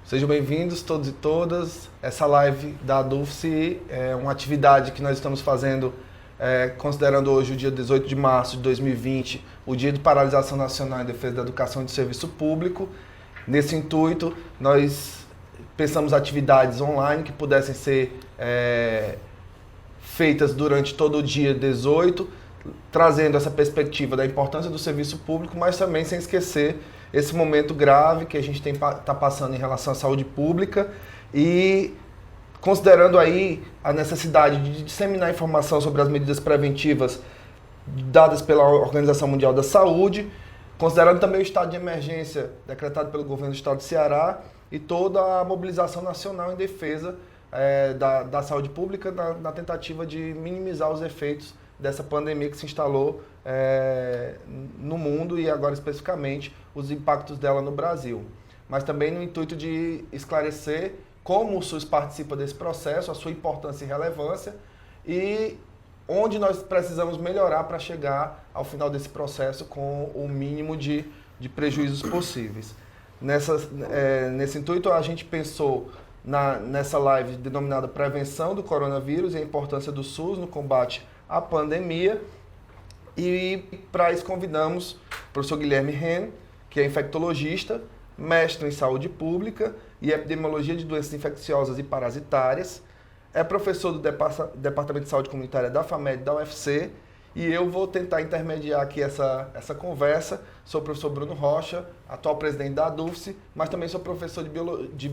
Sejam bem-vindos todos e todas. Essa live da ADUFSE é uma atividade que nós estamos fazendo considerando hoje o dia 18 de março de 2020, o Dia de Paralisação Nacional em Defesa da Educação e do Serviço Público. Nesse intuito, nós pensamos atividades online que pudessem ser feitas durante todo o dia 18, trazendo essa perspectiva da importância do serviço público, mas também sem esquecer esse momento grave que a gente está passando em relação à saúde pública e considerando aí a necessidade de disseminar informação sobre as medidas preventivas dadas pela Organização Mundial da Saúde, considerando também o estado de emergência decretado pelo governo do estado do Ceará e toda a mobilização nacional em defesa da saúde pública na tentativa de minimizar os efeitos dessa pandemia que se instalou no mundo e agora especificamente os impactos dela no Brasil. Mas também no intuito de esclarecer como o SUS participa desse processo, a sua importância e relevância e onde nós precisamos melhorar para chegar ao final desse processo com o mínimo de prejuízos possíveis. Nesse intuito, a gente pensou nessa live denominada Prevenção do Coronavírus e a importância do SUS no combate à pandemia. E para isso convidamos o professor Guilherme Ren, que é infectologista, mestre em saúde pública e epidemiologia de doenças infecciosas e parasitárias, é professor do Departamento de Saúde Comunitária da FAMED da UFC, e eu vou tentar intermediar aqui essa conversa. Sou o professor Bruno Rocha, atual presidente da ADUFSE, mas também sou professor de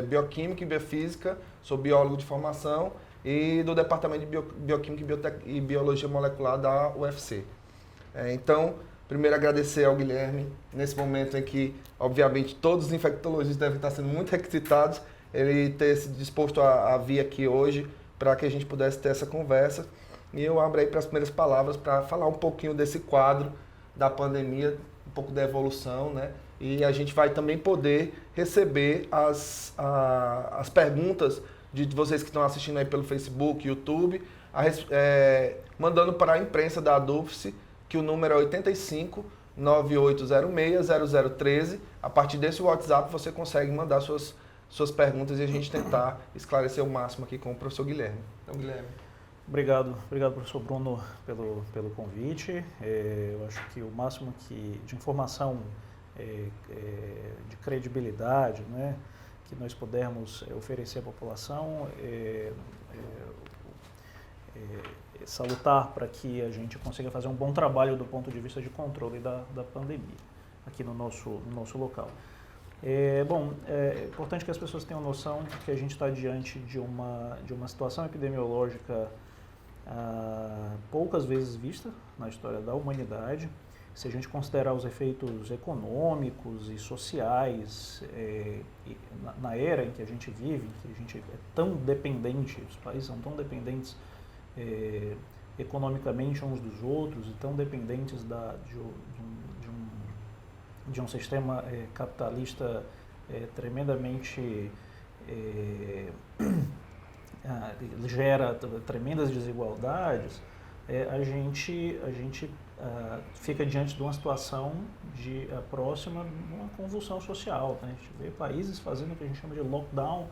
Bioquímica e Biofísica, sou biólogo de formação e do Departamento de Bioquímica e Biologia Molecular da UFC. Então, primeiro agradecer ao Guilherme, nesse momento em que, obviamente, todos os infectologistas devem estar sendo muito requisitados, ele ter se disposto a vir aqui hoje para que a gente pudesse ter essa conversa. E eu abro aí para as primeiras palavras para falar um pouquinho desse quadro da pandemia, um pouco da evolução, né? E a gente vai também poder receber as perguntas de vocês que estão assistindo aí pelo Facebook, YouTube, mandando para a imprensa da ADUFSE, que o número é 85 9806 0013. A partir desse WhatsApp você consegue mandar suas perguntas e a gente tentar esclarecer o máximo aqui com o professor Guilherme. Então, Guilherme. Obrigado, professor Bruno, pelo convite. Eu acho que o máximo de informação, de credibilidade, né, que nós pudermos oferecer à população é salutar para que a gente consiga fazer um bom trabalho do ponto de vista de controle da pandemia aqui no nosso local. É importante que as pessoas tenham noção de que a gente está diante de uma situação epidemiológica poucas vezes vista na história da humanidade. Se a gente considerar os efeitos econômicos e sociais na era em que a gente vive, em que a gente é tão dependente, os países são tão dependentes economicamente uns dos outros e tão dependentes de um sistema capitalista tremendamente gera tremendas desigualdades, a gente fica diante de uma situação próxima de uma convulsão social, né? A gente vê países fazendo o que a gente chama de lockdown,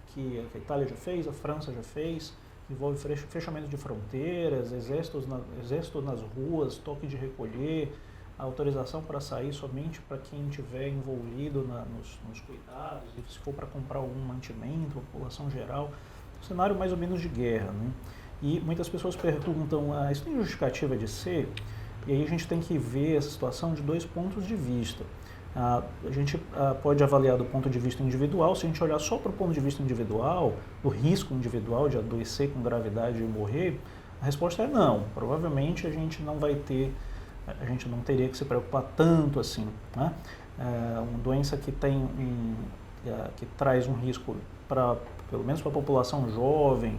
que a Itália já fez, a França já fez, envolve fechamento de fronteiras, exército nas ruas, toque de recolher, a autorização para sair somente para quem estiver envolvido nos cuidados, e se for para comprar algum mantimento, a população geral, um cenário mais ou menos de guerra, né? E muitas pessoas perguntam, isso tem justificativa de ser? E aí a gente tem que ver essa situação de dois pontos de vista. A gente pode avaliar do ponto de vista individual. Se a gente olhar só para o ponto de vista individual, o risco individual de adoecer com gravidade e morrer, a resposta é não. Provavelmente a gente não teria que se preocupar tanto assim, né? Uma doença que traz um risco pelo menos para a população jovem,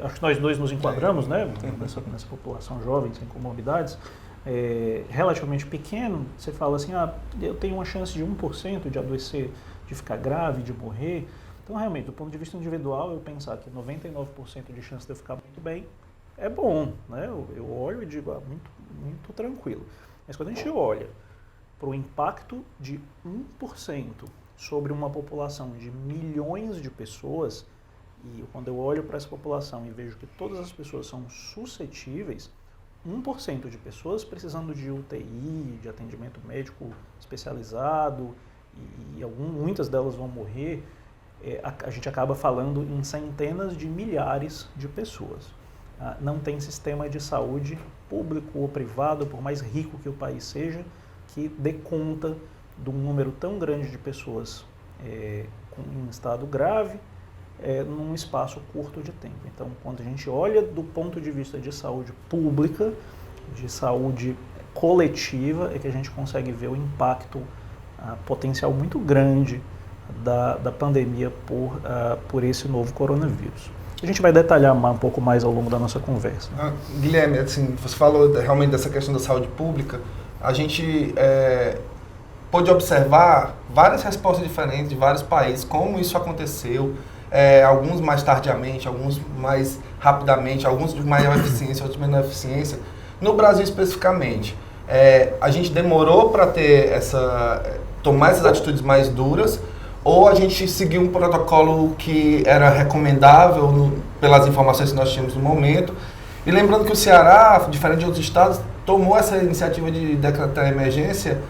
acho que nós dois nos enquadramos, né, nessa população jovem sem comorbidades, relativamente pequeno. Você fala assim, eu tenho uma chance de 1% de adoecer, de ficar grave, de morrer. Então, realmente, do ponto de vista individual, eu pensar que 99% de chance de eu ficar muito bem é bom, né? Eu olho e digo, muito, muito tranquilo. Mas quando a gente olha para o impacto de 1% sobre uma população de milhões de pessoas, e quando eu olho para essa população e vejo que todas as pessoas são suscetíveis, 1% de pessoas precisando de UTI, de atendimento médico especializado, e muitas delas vão morrer, a gente acaba falando em centenas de milhares de pessoas. Não tem sistema de saúde público ou privado, por mais rico que o país seja, que dê conta de um número tão grande de pessoas em estado grave, num espaço curto de tempo. Então, quando a gente olha do ponto de vista de saúde pública, de saúde coletiva, é que a gente consegue ver o impacto potencial muito grande da pandemia por esse novo coronavírus. A gente vai detalhar um pouco mais ao longo da nossa conversa. Guilherme, assim, você falou realmente dessa questão da saúde pública. A gente pôde observar várias respostas diferentes de vários países, como isso aconteceu, alguns mais tardiamente, alguns mais rapidamente, alguns de maior eficiência, outros de menor eficiência. No Brasil especificamente, a gente demorou para tomar essas atitudes mais duras, ou a gente seguiu um protocolo que era recomendável pelas informações que nós tínhamos no momento. E lembrando que o Ceará, diferente de outros estados, tomou essa iniciativa de decretar emergência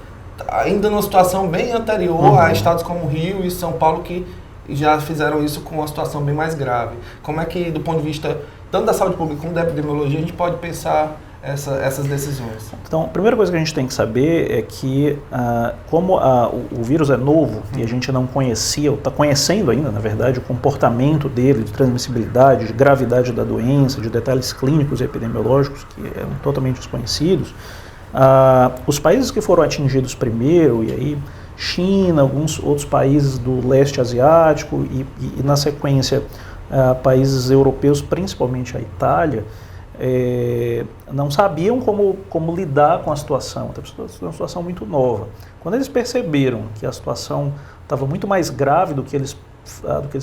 ainda numa situação bem anterior a estados como Rio e São Paulo, que já fizeram isso com uma situação bem mais grave. Como é que, do ponto de vista tanto da saúde pública como da epidemiologia, a gente pode pensar essas decisões? Então, a primeira coisa que a gente tem que saber é que, como o vírus é novo e a gente não conhecia, ou está conhecendo ainda, na verdade, o comportamento dele, de transmissibilidade, de gravidade da doença, de detalhes clínicos e epidemiológicos que eram totalmente desconhecidos, os países que foram atingidos primeiro, e aí China, alguns outros países do leste asiático e na sequência, países europeus, principalmente a Itália, não sabiam como lidar com a situação. Uma situação muito nova. Quando eles perceberam que a situação estava muito mais grave do que eles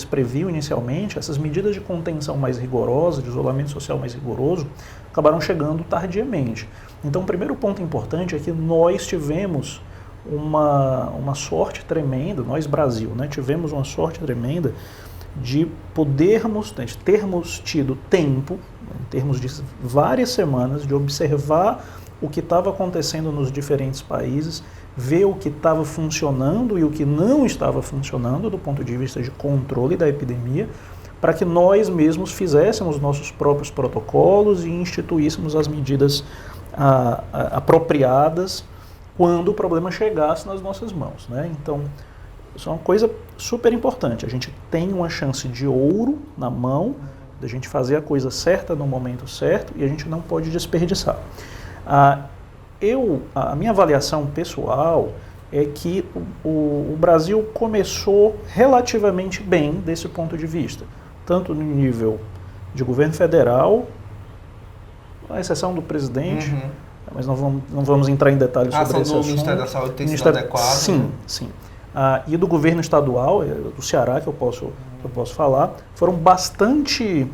previam inicialmente, essas medidas de contenção mais rigorosas, de isolamento social mais rigoroso, acabaram chegando tardiamente. Então, o primeiro ponto importante é que nós tivemos uma sorte tremenda, nós Brasil, né, tivemos uma sorte tremenda de termos tido tempo, em termos de várias semanas, de observar o que estava acontecendo nos diferentes países, ver o que estava funcionando e o que não estava funcionando do ponto de vista de controle da epidemia, para que nós mesmos fizéssemos nossos próprios protocolos e instituíssemos as medidas apropriadas quando o problema chegasse nas nossas mãos, né? Então, isso é uma coisa super importante. A gente tem uma chance de ouro na mão, da gente fazer a coisa certa no momento certo, e a gente não pode desperdiçar. A minha avaliação pessoal é que o Brasil começou relativamente bem desse ponto de vista, tanto no nível de governo federal, à exceção do presidente, mas não vamos entrar em detalhes sobre esse assunto. A ação do Ministério da Saúde tem sido adequada? Sim, sim. E do governo estadual, do Ceará, que eu posso falar, foram bastante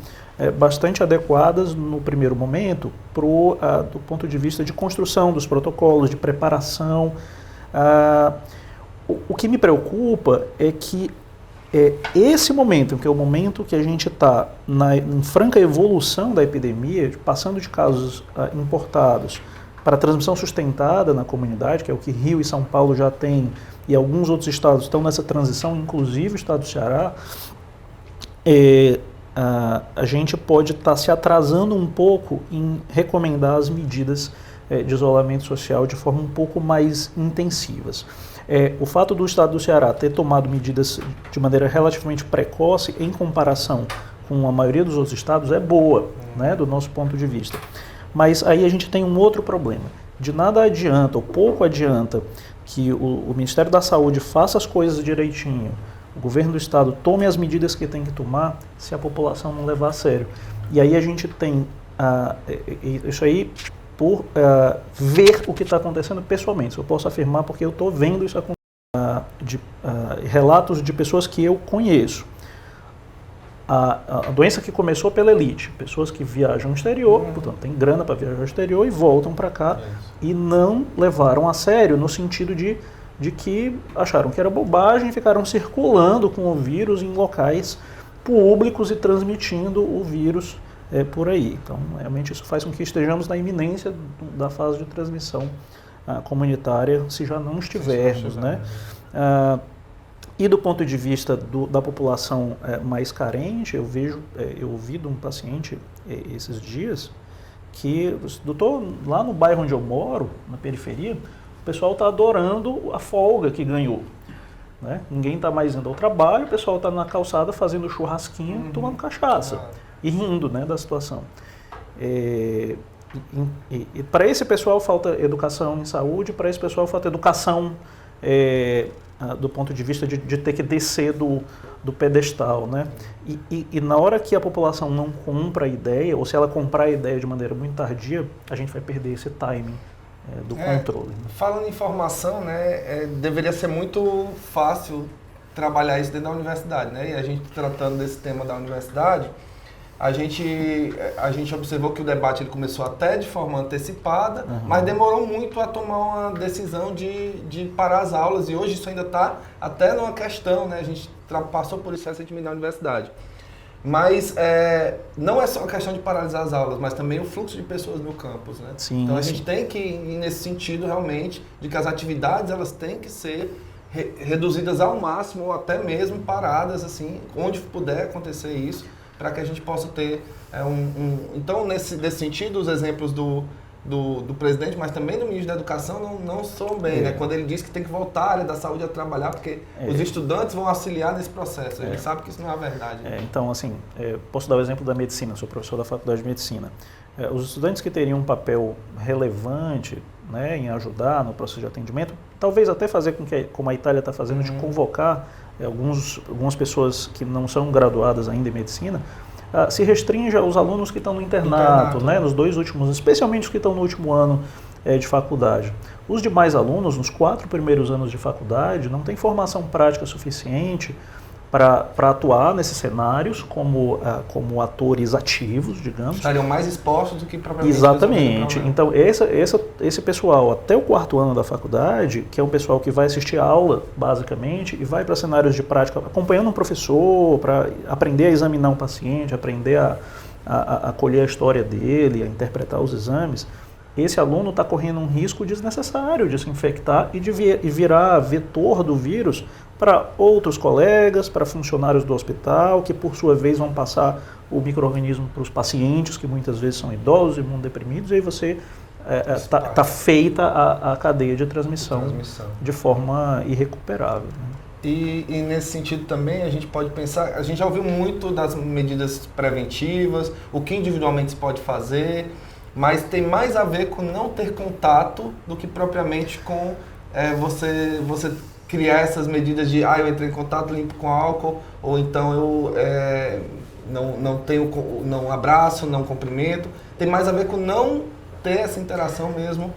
adequadas no primeiro momento do ponto de vista de construção dos protocolos, de preparação. O que me preocupa é que esse momento, que é o momento que a gente está em franca evolução da epidemia, passando de casos importados para transmissão sustentada na comunidade, que é o que Rio e São Paulo já têm, e alguns outros estados estão nessa transição, inclusive o estado do Ceará, a gente pode estar se atrasando um pouco em recomendar as medidas de isolamento social de forma um pouco mais intensivas. O fato do estado do Ceará ter tomado medidas de maneira relativamente precoce em comparação com a maioria dos outros estados é boa, né, do nosso ponto de vista. Mas aí a gente tem um outro problema. De nada adianta, ou pouco adianta, que o Ministério da Saúde faça as coisas direitinho, o governo do estado tome as medidas que tem que tomar, se a população não levar a sério. E aí a gente tem isso aí por ver o que está acontecendo pessoalmente. Isso eu posso afirmar porque eu estou vendo isso acontecer, relatos de pessoas que eu conheço. A doença que começou pela elite, pessoas que viajam no exterior, portanto, tem grana para viajar no exterior e voltam para cá e não levaram a sério no sentido de de que acharam que era bobagem e ficaram circulando com o vírus em locais públicos e transmitindo o vírus por aí. Então, realmente isso faz com que estejamos na iminência da fase de transmissão comunitária, se já não estivermos, né? E do ponto de vista da população mais carente, eu ouvi de um paciente esses dias que, doutor, lá no bairro onde eu moro, na periferia, o pessoal está adorando a folga que ganhou. Né? Ninguém está mais indo ao trabalho, o pessoal está na calçada fazendo churrasquinho, tomando cachaça e rindo, né, da situação. E para esse pessoal falta educação em saúde, para esse pessoal falta educação do ponto de vista de ter que descer do pedestal, né? E na hora que a população não compra a ideia, ou se ela comprar a ideia de maneira muito tardia, a gente vai perder esse timing do controle. Falando em formação, né, deveria ser muito fácil trabalhar isso dentro da universidade, né? E a gente tratando desse tema da universidade, a gente observou que o debate ele começou até de forma antecipada, mas demorou muito a tomar uma decisão de parar as aulas, e hoje isso ainda está até numa questão, né? A gente passou por isso recentemente na universidade. Mas não é só a questão de paralisar as aulas, mas também o fluxo de pessoas no campus, né? Sim, então a gente tem que ir nesse sentido realmente, de que as atividades elas têm que ser reduzidas ao máximo, ou até mesmo paradas, assim, onde puder acontecer isso, para que a gente possa ter Então, nesse sentido, os exemplos do presidente, mas também do ministro da Educação não soam bem, né? Quando ele diz que tem que voltar a área da saúde a trabalhar, porque os estudantes vão auxiliar nesse processo. A gente sabe que isso não é a verdade. Então, assim, posso dar o exemplo da medicina, sou professor da Faculdade de Medicina. Os estudantes que teriam um papel relevante, né, em ajudar no processo de atendimento, talvez até fazer com que, como a Itália está fazendo, de convocar algumas pessoas que não são graduadas ainda em medicina, se restringe aos alunos que estão no internato, né, nos 2 últimos, especialmente os que estão no último ano de faculdade. Os demais alunos, nos 4 primeiros anos de faculdade, não têm formação prática suficiente para atuar nesses cenários como atores ativos, digamos. Estariam mais expostos do que propriamente. Exatamente. Então, esse pessoal, até o 4º ano da faculdade, que é um pessoal que vai assistir aula, basicamente, e vai para cenários de prática, acompanhando um professor, para aprender a examinar um paciente, aprender a colher a história dele, a interpretar os exames, esse aluno está correndo um risco desnecessário de se infectar e de virar vetor do vírus para outros colegas, para funcionários do hospital, que por sua vez vão passar o micro-organismo para os pacientes, que muitas vezes são idosos e imunodeprimidos, e aí você está feita a cadeia de transmissão de forma irrecuperável. Né? E nesse sentido também a gente pode pensar, a gente já ouviu muito das medidas preventivas, o que individualmente se pode fazer, mas tem mais a ver com não ter contato do que propriamente com você criar essas medidas de eu entrei em contato, limpo com álcool, ou então eu não abraço, não cumprimento. Tem mais a ver com não ter essa interação mesmo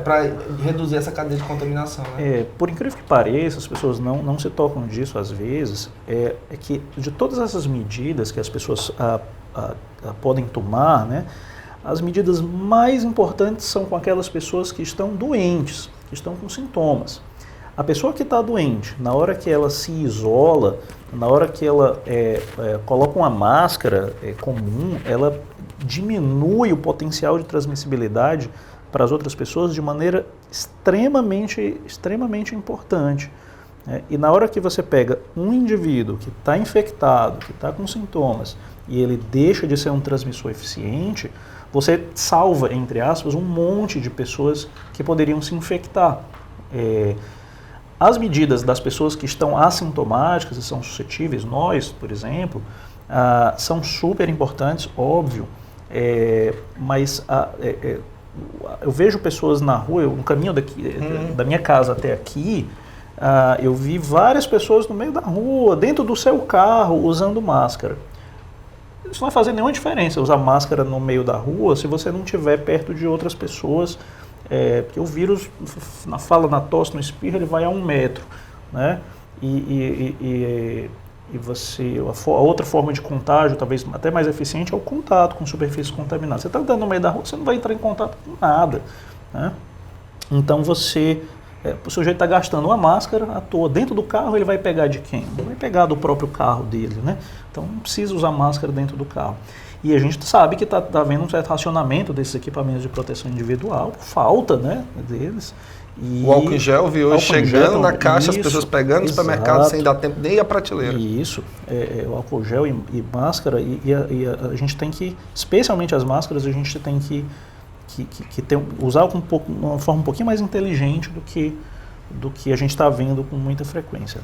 para reduzir essa cadeia de contaminação. Né? Por incrível que pareça, as pessoas não se tocam disso às vezes, é que de todas essas medidas que as pessoas podem tomar, né, as medidas mais importantes são com aquelas pessoas que estão doentes, que estão com sintomas. A pessoa que está doente, na hora que ela se isola, na hora que ela coloca uma máscara comum, ela diminui o potencial de transmissibilidade para as outras pessoas de maneira extremamente importante. E na hora que você pega um indivíduo que está infectado, que está com sintomas, e ele deixa de ser um transmissor eficiente, você salva, entre aspas, um monte de pessoas que poderiam se infectar. As medidas das pessoas que estão assintomáticas e são suscetíveis, nós, por exemplo, são super importantes, óbvio, mas eu vejo pessoas na rua, no caminho da minha casa até aqui, eu vi várias pessoas no meio da rua, dentro do seu carro, usando máscara. Isso não vai fazer nenhuma diferença usar máscara no meio da rua se você não estiver perto de outras pessoas, porque o vírus, na tosse, no espirro, ele vai a 1 metro, né? E a outra forma de contágio, talvez até mais eficiente, é o contato com superfícies contaminadas. Você está andando no meio da rua, você não vai entrar em contato com nada, né? Então você o sujeito está gastando uma máscara à toa. Dentro do carro ele vai pegar de quem? Vai pegar do próprio carro dele, né? Então não precisa usar máscara dentro do carro. E a gente sabe que está havendo um certo racionamento desses equipamentos de proteção individual, falta, né, deles. E o álcool em gel viu hoje chegando na caixa, as pessoas pegando no supermercado sem dar tempo nem ir à prateleira. Isso, o álcool gel e máscara, e a gente tem que, especialmente as máscaras, a gente tem que usar com uma forma um pouquinho mais inteligente do que a gente está vendo com muita frequência.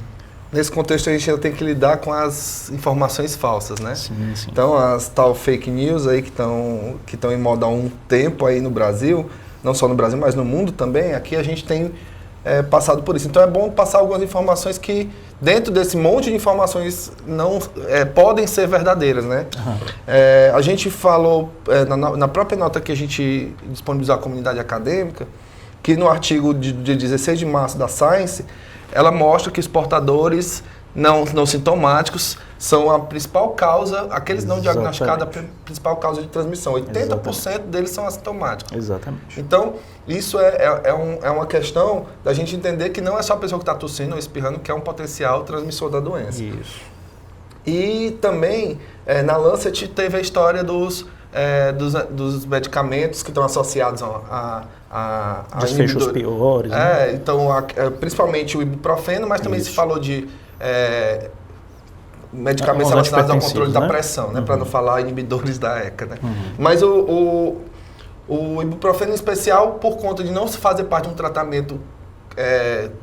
Nesse contexto, a gente ainda tem que lidar com as informações falsas, né? Sim. Então, as tal fake news aí que estão em moda há um tempo aí no Brasil, não só no Brasil, mas no mundo também, aqui a gente tem passado por isso. Então, é bom passar algumas informações que, dentro desse monte de informações, não podem ser verdadeiras, né? Uhum. A gente falou, na própria nota que a gente disponibilizou à comunidade acadêmica, que no artigo de 16 de março da Science, ela mostra que os portadores não sintomáticos são a principal causa, aqueles não diagnosticados, a principal causa de transmissão. 80% deles são assintomáticos. Exatamente. Então, isso é uma questão da gente entender que não é só a pessoa que está tossindo ou espirrando que é um potencial transmissor da doença. Isso. E também, na Lancet, teve a história dos medicamentos que estão associados a desfechos piores. Né? Então, principalmente o ibuprofeno, mas também se falou de medicamentos relacionados ao controle da pressão, né? Para não falar inibidores da ECA. Né? Mas o ibuprofeno em especial, por conta de não se fazer parte de um tratamento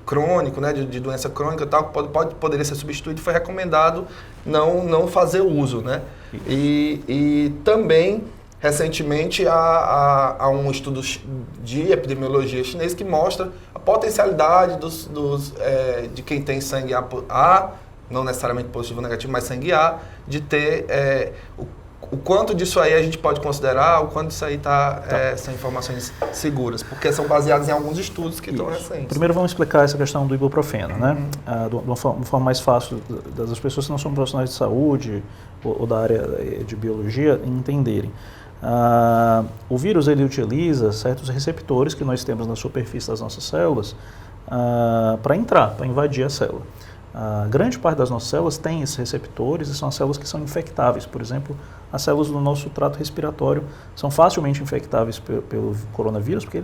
crônico, né? de doença crônica e tal, que poderia ser substituído, foi recomendado não fazer uso. Né? E também, recentemente, há um estudo de epidemiologia chinês que mostra a potencialidade de quem tem sangue A, não necessariamente positivo ou negativo, mas sangue A, de ter o quanto disso aí a gente pode considerar, o quanto disso aí são informações seguras, porque são baseadas em alguns estudos que estão recentes. Primeiro vamos explicar essa questão do ibuprofeno, né? De uma forma mais fácil das pessoas que não são profissionais de saúde ou da área de biologia entenderem. O vírus ele utiliza certos receptores que nós temos na superfície das nossas células para invadir a célula. A grande parte das nossas células tem esses receptores e são as células que são infectáveis. Por exemplo, as células do nosso trato respiratório são facilmente infectáveis pelo coronavírus porque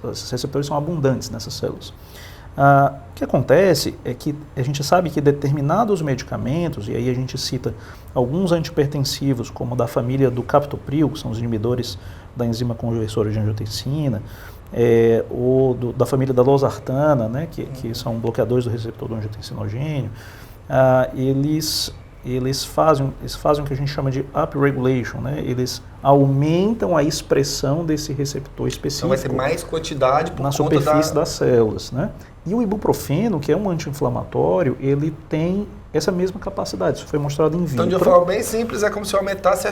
esses receptores são abundantes nessas células. O que acontece é que a gente sabe que determinados medicamentos, e aí a gente cita alguns antipertensivos, como da família do captopril, que são os inibidores da enzima conversora de angiotensina, ou da família da losartana, né, que são bloqueadores do receptor do angiotensinogênio, eles fazem o que a gente chama de upregulation, né? Eles aumentam a expressão desse receptor específico. Então vai ter mais quantidade por na superfície das células, né? E o ibuprofeno, que é um anti-inflamatório, ele tem essa mesma capacidade. Isso foi mostrado em vitro. Então, de uma forma bem simples, é como se eu aumentasse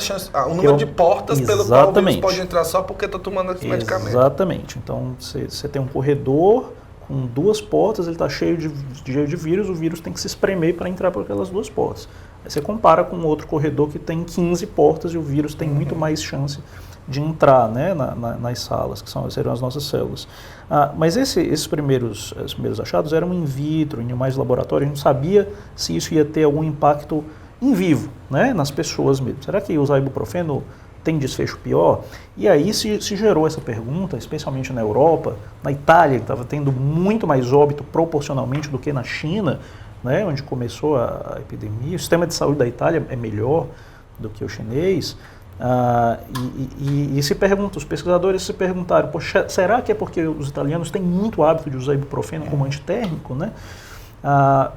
o número de portas pelo qual o vírus pode entrar só porque está tomando esse medicamento. Exatamente. Então, você tem um corredor com 2 portas, ele está cheio de vírus, o vírus tem que se espremer para entrar por aquelas 2 portas. Aí você compara com outro corredor que tem 15 portas e o vírus tem muito mais chance de entrar, né, nas salas, que seriam as nossas células. Mas esses primeiros achados eram in vitro, em animais de laboratório, a gente não sabia se isso ia ter algum impacto em vivo, né, nas pessoas mesmo. Será que usar ibuprofeno tem desfecho pior? E aí se gerou essa pergunta, especialmente na Europa, na Itália, que estava tendo muito mais óbito proporcionalmente do que na China, né, onde começou a epidemia. O sistema de saúde da Itália é melhor do que o chinês. Os pesquisadores se perguntaram, poxa, será que é porque os italianos têm muito hábito de usar ibuprofeno como antitérmico, né? A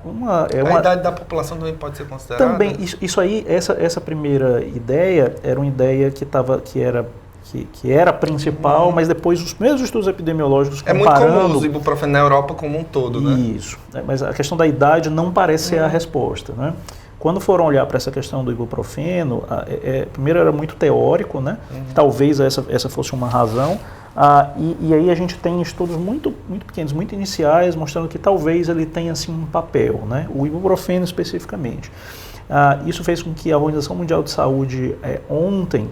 idade da população também pode ser considerada? Também, isso aí, essa primeira ideia era uma ideia que era principal, mas depois os mesmos estudos epidemiológicos comparando... É muito comum o ibuprofeno na Europa como um todo, né? Isso, mas a questão da idade não parece ser a resposta, né? Quando foram olhar para essa questão do ibuprofeno, primeiro era muito teórico, né? Talvez essa fosse uma razão, e aí a gente tem estudos muito pequenos, muito iniciais, mostrando que talvez ele tenha assim, um papel, né? O ibuprofeno especificamente. Isso fez com que a Organização Mundial de Saúde ontem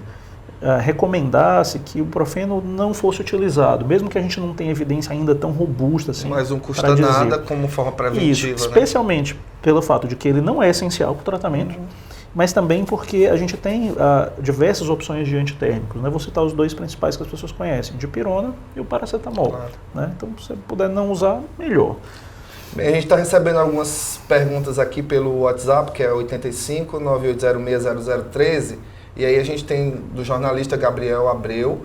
recomendasse que o ibuprofeno não fosse utilizado, mesmo que a gente não tenha evidência ainda tão robusta assim. Mas não custa nada como forma preventiva. Isso, especialmente pelo fato de que ele não é essencial para o tratamento, mas também porque a gente tem diversas opções de antitérmicos. Né? Vou citar os dois principais que as pessoas conhecem, dipirona e o paracetamol. Claro. Né? Então, se você puder não usar, melhor. Bem, a gente está recebendo algumas perguntas aqui pelo WhatsApp, que é 85 9806 0013, e aí a gente tem do jornalista Gabriel Abreu,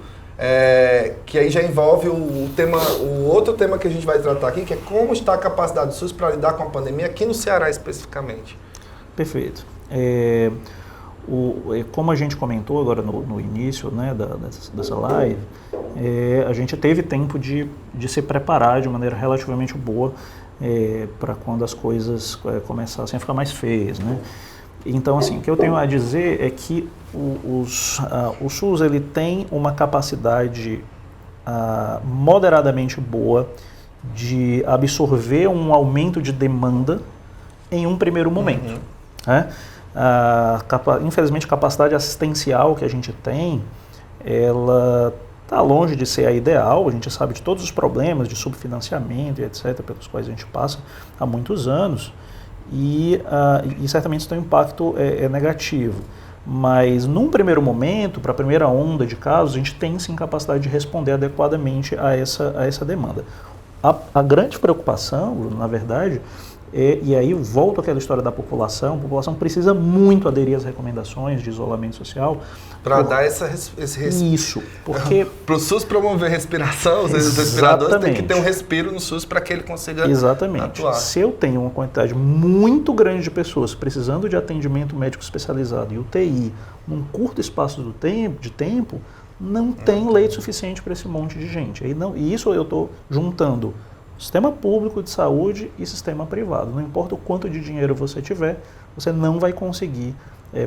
que aí já envolve o outro tema que a gente vai tratar aqui, que é como está a capacidade do SUS para lidar com a pandemia aqui no Ceará especificamente. Perfeito. Como a gente comentou agora no início, né, dessa live, a gente teve tempo de se preparar de maneira relativamente boa para quando as coisas começassem a ficar mais feias, né? Então, assim, o que eu tenho a dizer é que o SUS ele tem uma capacidade moderadamente boa de absorver um aumento de demanda em um primeiro momento. Né? Infelizmente, a capacidade assistencial que a gente tem, ela está longe de ser a ideal. A gente sabe de todos os problemas de subfinanciamento e etc., pelos quais a gente passa há muitos anos, e certamente isso tem um impacto negativo. Mas, num primeiro momento, para a primeira onda de casos, a gente tem sim capacidade de responder adequadamente a essa demanda. A grande preocupação, na verdade, e aí volto àquela história da população. A população precisa muito aderir às recomendações de isolamento social. Para dar esse Isso, porque... Para o SUS promover respiração, os respiradores têm que ter um respiro no SUS para que ele consiga atuar. Se eu tenho uma quantidade muito grande de pessoas precisando de atendimento médico especializado e UTI num curto espaço de tempo, não tem leito suficiente para esse monte de gente. E isso eu estou juntando sistema público de saúde e sistema privado. Não importa o quanto de dinheiro você tiver, você não vai conseguir,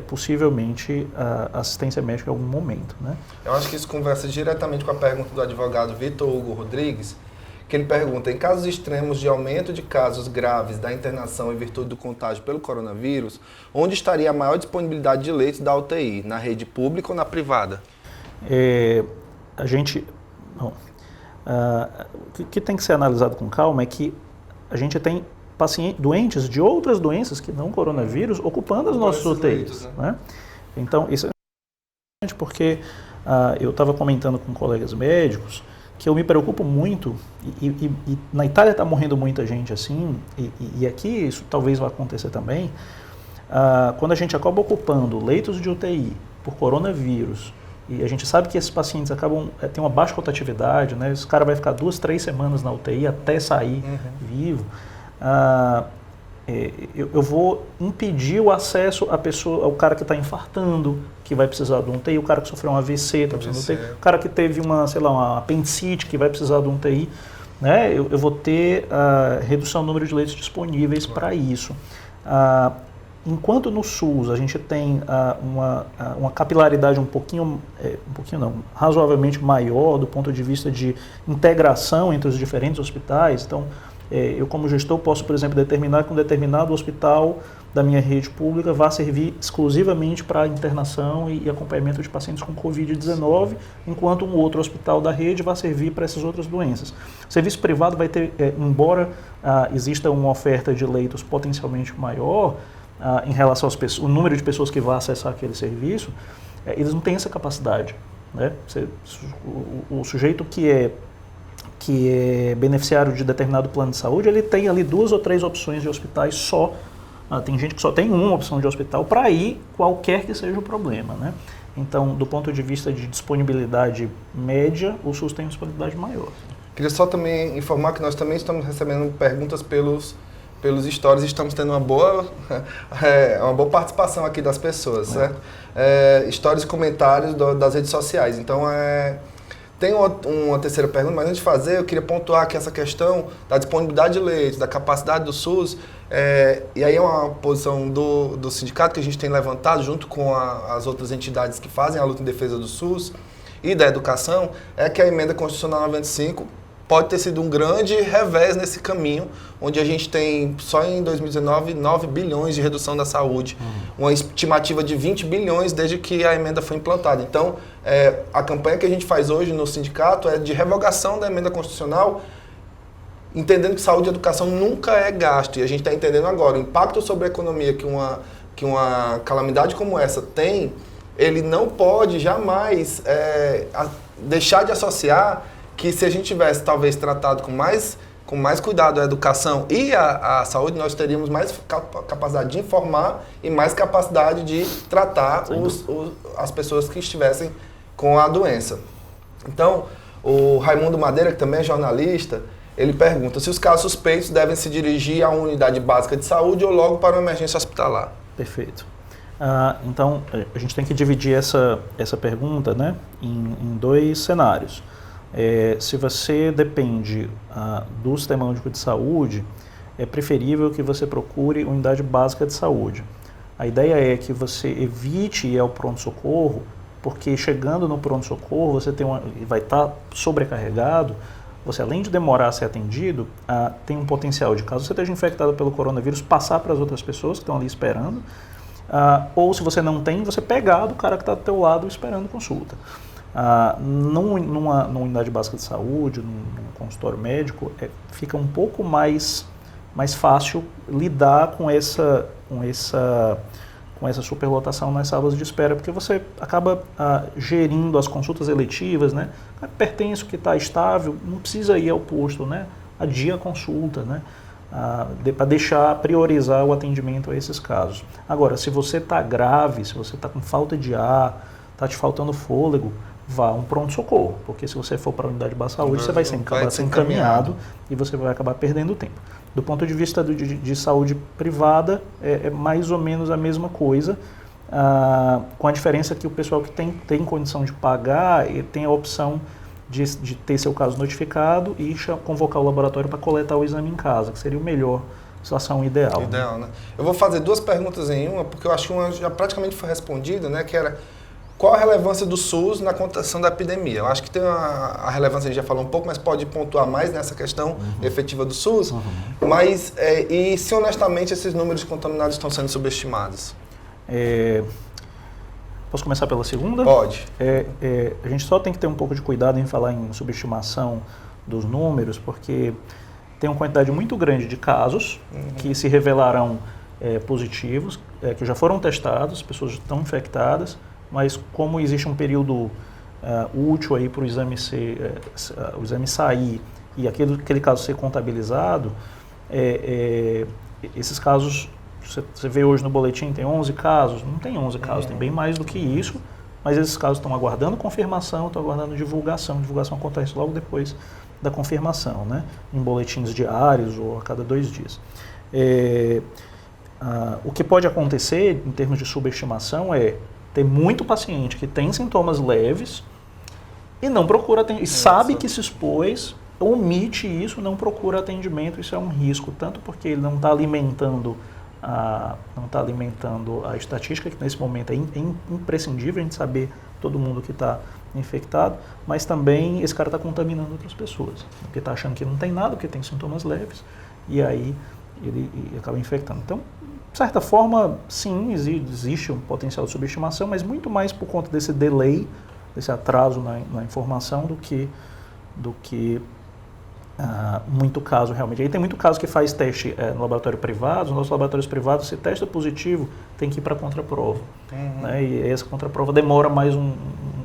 possivelmente, assistência médica em algum momento. Né? Eu acho que isso conversa diretamente com a pergunta do advogado Vitor Hugo Rodrigues, que ele pergunta, em casos extremos de aumento de casos graves da internação em virtude do contágio pelo coronavírus, onde estaria a maior disponibilidade de leitos da UTI, na rede pública ou na privada? O que tem que ser analisado com calma é que a gente tem doentes de outras doenças que não coronavírus ocupando as nossas UTIs. Né? Então, isso é importante porque eu estava comentando com colegas médicos que eu me preocupo muito, e na Itália está morrendo muita gente assim, e aqui isso talvez vá acontecer também, quando a gente acaba ocupando leitos de UTI por coronavírus, e a gente sabe que esses pacientes têm uma baixa rotatividade, né? Esse cara vai ficar 2, 3 semanas na UTI até sair vivo. Eu vou impedir o acesso ao cara que está infartando, que vai precisar de um UTI, o cara que sofreu um AVC, está precisando de um UTI, o cara que teve uma apendicite, que vai precisar de um UTI. Né? Eu vou ter redução do número de leitos disponíveis para isso. Enquanto no SUS a gente tem uma capilaridade razoavelmente maior do ponto de vista de integração entre os diferentes hospitais, então eu como gestor posso, por exemplo, determinar que um determinado hospital da minha rede pública vá servir exclusivamente para internação e acompanhamento de pacientes com Covid-19, enquanto um outro hospital da rede vai servir para essas outras doenças. O serviço privado vai ter, embora exista uma oferta de leitos potencialmente maior, em relação ao número de pessoas que vão acessar aquele serviço, eles não têm essa capacidade. Né? O sujeito que é beneficiário de determinado plano de saúde, ele tem ali 2 ou 3 opções de hospitais só. Tem gente que só tem uma opção de hospital para ir, qualquer que seja o problema. Né? Então, do ponto de vista de disponibilidade média, o SUS tem uma disponibilidade maior. Queria só também informar que nós também estamos recebendo perguntas pelos stories, estamos tendo uma boa participação aqui das pessoas, certo? Stories e comentários das redes sociais. Então, tem uma terceira pergunta, mas antes de fazer, eu queria pontuar que essa questão da disponibilidade de leitos, da capacidade do SUS, e aí é uma posição do sindicato que a gente tem levantado junto com as outras entidades que fazem a luta em defesa do SUS e da educação, é que a emenda constitucional 95 pode ter sido um grande revés nesse caminho, onde a gente tem, só em 2019, 9 bilhões de redução da saúde, uma estimativa de 20 bilhões desde que a emenda foi implantada. Então, a campanha que a gente faz hoje no sindicato é de revogação da emenda constitucional, entendendo que saúde e educação nunca é gasto. E a gente está entendendo agora o impacto sobre a economia que uma calamidade como essa tem, ele não pode jamais deixar de associar que se a gente tivesse talvez tratado com mais cuidado a educação e a saúde, nós teríamos mais capacidade de informar e mais capacidade de tratar as pessoas que estivessem com a doença. Então, o Raimundo Madeira, que também é jornalista, ele pergunta se os casos suspeitos devem se dirigir a uma unidade básica de saúde ou logo para uma emergência hospitalar. Perfeito. Então, a gente tem que dividir essa pergunta, né, em dois cenários. Se você depende do Sistema Único de Saúde, é preferível que você procure unidade básica de saúde. A ideia é que você evite ir ao pronto-socorro, porque chegando no pronto-socorro você vai estar sobrecarregado. Você, além de demorar a ser atendido, tem um potencial de, caso você esteja infectado pelo coronavírus, passar para as outras pessoas que estão ali esperando, ou se você não tem, você pegar do cara que está do teu lado esperando consulta. Numa unidade básica de saúde, num consultório médico, fica um pouco mais fácil lidar com essa superlotação nas salas de espera, porque você acaba gerindo as consultas eletivas, né? Pertence que está estável, não precisa ir ao posto, né? Adia a consulta, né? Para priorizar o atendimento a esses casos. Agora, se você está grave, se você está com falta de ar, está te faltando fôlego, vá a um pronto-socorro, porque se você for para a unidade básica de saúde, você vai acabar sendo encaminhado e você vai acabar perdendo tempo. Do ponto de vista de saúde privada, é mais ou menos a mesma coisa, com a diferença que o pessoal que tem condição de pagar tem a opção de ter seu caso notificado e convocar o laboratório para coletar o exame em casa, que seria o melhor, situação ideal. Ideal, né? Eu vou fazer duas perguntas em uma, porque eu acho que uma já praticamente foi respondida, né, que era qual a relevância do SUS na contenção da epidemia? Eu acho que tem a relevância, a gente já falou um pouco, mas pode pontuar mais nessa questão efetiva do SUS. Mas, e se honestamente esses números de contaminados estão sendo subestimados? Posso começar pela segunda? Pode. A gente só tem que ter um pouco de cuidado em falar em subestimação dos números, porque tem uma quantidade muito grande de casos que se revelarão positivos, que já foram testados, as pessoas estão infectadas, mas como existe um período útil aí para o exame sair e aquele caso ser contabilizado, esses casos, você vê hoje no boletim, tem 11 casos, não tem 11 casos, tem bem mais do que isso, mas esses casos estão aguardando confirmação, estão aguardando divulgação. A divulgação acontece logo depois da confirmação, né? Em boletins diários ou a cada 2 dias. O que pode acontecer em termos de subestimação é ter muito paciente que tem sintomas leves e não procura atendimento, e sabe que se expôs, omite isso, não procura atendimento. Isso é um risco, tanto porque ele não está alimentando a estatística, que nesse momento é imprescindível a gente saber todo mundo que está infectado, mas também esse cara está contaminando outras pessoas, porque está achando que não tem nada, porque tem sintomas leves, e aí ele acaba infectando. Então, de certa forma, sim, existe um potencial de subestimação, mas muito mais por conta desse delay, desse atraso na informação do que muito caso realmente. Aí tem muito caso que faz teste no laboratório privado. Nos nossos laboratórios privados, se testa positivo, tem que ir para a contraprova. Né? E essa contraprova demora mais um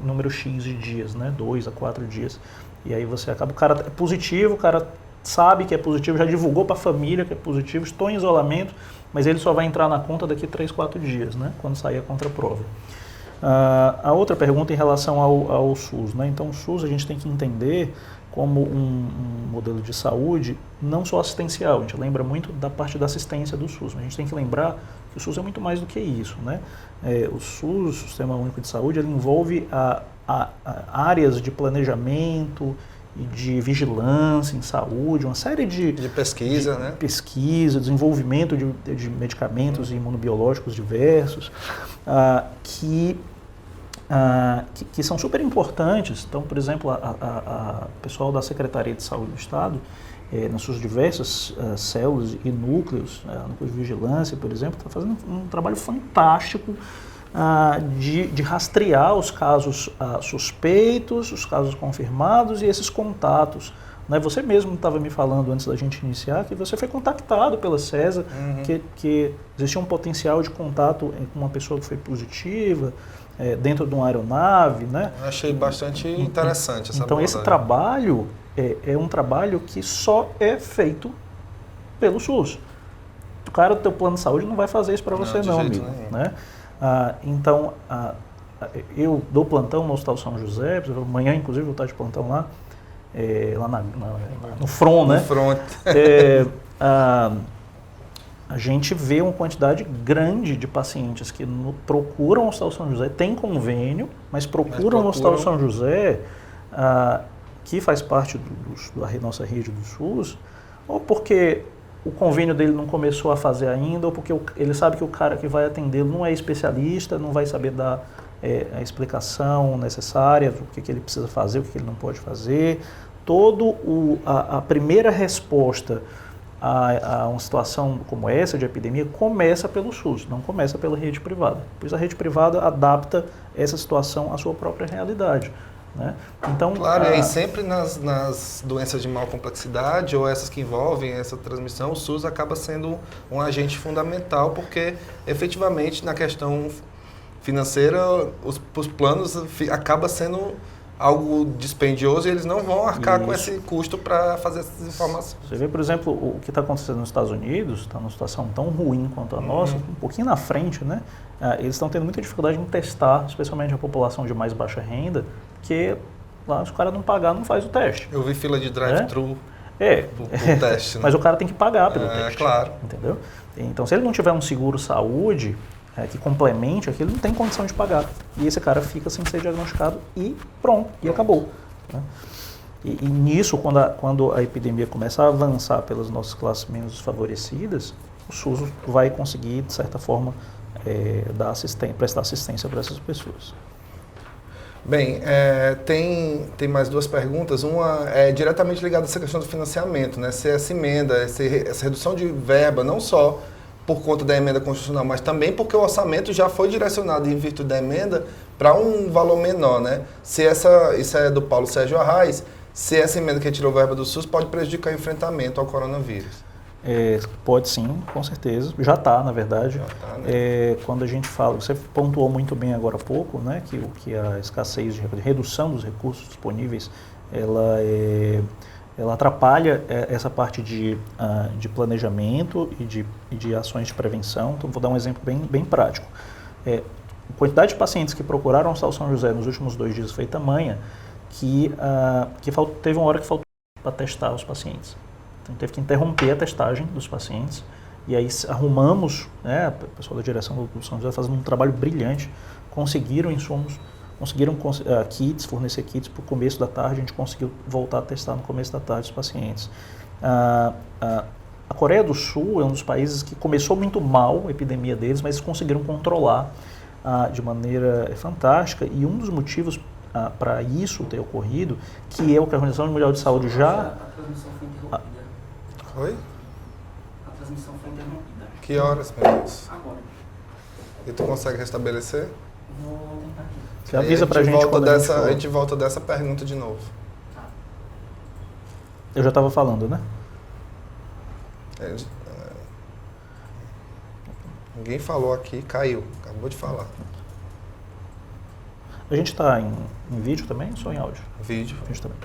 número X de dias, né? 2 a 4 dias. E aí você acaba, o cara é positivo, o cara sabe que é positivo, já divulgou para a família que é positivo, estou em isolamento, mas ele só vai entrar na conta daqui 3, 4 dias, né? Quando sair a contraprova. A outra pergunta em relação ao SUS, né? Então o SUS a gente tem que entender como um modelo de saúde não só assistencial. A gente lembra muito da parte da assistência do SUS, mas a gente tem que lembrar que o SUS é muito mais do que isso, né? O SUS, o Sistema Único de Saúde, ele envolve áreas de planejamento e de vigilância em saúde, uma série de pesquisa, né? Pesquisa, desenvolvimento de medicamentos imunobiológicos diversos, que que são super importantes. Então, por exemplo, o pessoal da Secretaria de Saúde do Estado, nas suas diversas células e núcleos, núcleo de vigilância, por exemplo, está fazendo um trabalho fantástico de rastrear os casos suspeitos, os casos confirmados e esses contatos. Né? Você mesmo estava me falando antes da gente iniciar que você foi contactado pela CESA, que existia um potencial de contato com uma pessoa que foi positiva, dentro de uma aeronave. Né? Eu achei bastante interessante essa Então, abordagem. esse trabalho é um trabalho que só é feito pelo SUS. O cara do teu plano de saúde não vai fazer isso para você não, amigo. Né? Então, eu dou plantão no Hospital São José, amanhã inclusive vou estar de plantão lá, lá no front, né? No front. A gente vê uma quantidade grande de pacientes que procuram o Hospital São José, tem convênio, mas procuram o Hospital São José, que faz parte da nossa rede do SUS, ou porque o convênio dele não começou a fazer ainda, ou porque ele sabe que o cara que vai atendê-lo não é especialista, não vai saber dar a explicação necessária do que ele precisa fazer, o que ele não pode fazer. A primeira resposta a uma situação como essa de epidemia começa pelo SUS, não começa pela rede privada. Pois a rede privada adapta essa situação à sua própria realidade. Né? Então, claro, e aí sempre nas doenças de maior complexidade ou essas que envolvem essa transmissão, o SUS acaba sendo um agente fundamental, porque efetivamente na questão financeira os planos acaba sendo algo dispendioso e eles não vão arcar com esse custo para fazer essas informações. Você vê, por exemplo, o que está acontecendo nos Estados Unidos, está numa situação tão ruim quanto a nossa, um pouquinho na frente, né? Eles estão tendo muita dificuldade em testar, especialmente a população de mais baixa renda, porque lá se o cara não pagar, não faz o teste. Eu vi fila de drive-thru pro teste. Né? Mas o cara tem que pagar pelo teste. Claro. Entendeu? Então, se ele não tiver um seguro saúde que complemente aquilo, não tem condição de pagar. E esse cara fica sem ser diagnosticado e pronto, e acabou. Né? E nisso, quando a epidemia começa a avançar pelas nossas classes menos desfavorecidas, o SUS vai conseguir, de certa forma, prestar assistência para essas pessoas. Bem, tem mais duas perguntas. Uma é diretamente ligada a essa questão do financiamento, né? Se essa emenda, essa redução de verba, não só por conta da emenda constitucional, mas também porque o orçamento já foi direcionado em virtude da emenda para um valor menor, né? Isso é do Paulo Sérgio Arraes, se essa emenda que retirou verba do SUS pode prejudicar o enfrentamento ao coronavírus. Pode sim, com certeza. Já está, na verdade. Já tá, né? Quando a gente fala, você pontuou muito bem agora há pouco, né, que a escassez de redução dos recursos disponíveis, ela atrapalha essa parte de planejamento e de ações de prevenção. Então, vou dar um exemplo bem prático. A quantidade de pacientes que procuraram o Hospital São José nos últimos 2 dias foi tamanha que teve uma hora que faltou para testar os pacientes. Então, teve que interromper a testagem dos pacientes. E aí arrumamos, né, o pessoal da direção do São José fazendo um trabalho brilhante, conseguiram insumos, fornecer kits para o começo da tarde, a gente conseguiu voltar a testar no começo da tarde os pacientes. A Coreia do Sul é um dos países que começou muito mal a epidemia deles, mas conseguiram controlar de maneira fantástica, e um dos motivos para isso ter ocorrido, que é o que a Organização Mundial de Saúde já... A transmissão foi interrompida. Oi? A transmissão foi interrompida. Que horas, meu Deus? Agora. E tu consegue restabelecer? Vou tentar aqui. Você avisa pra gente quando a gente volta dessa pergunta de novo. Tá. Eu já estava falando, né? Ninguém falou aqui, caiu. Acabou de falar. A gente está em vídeo também ou só em áudio? Vídeo. A gente também.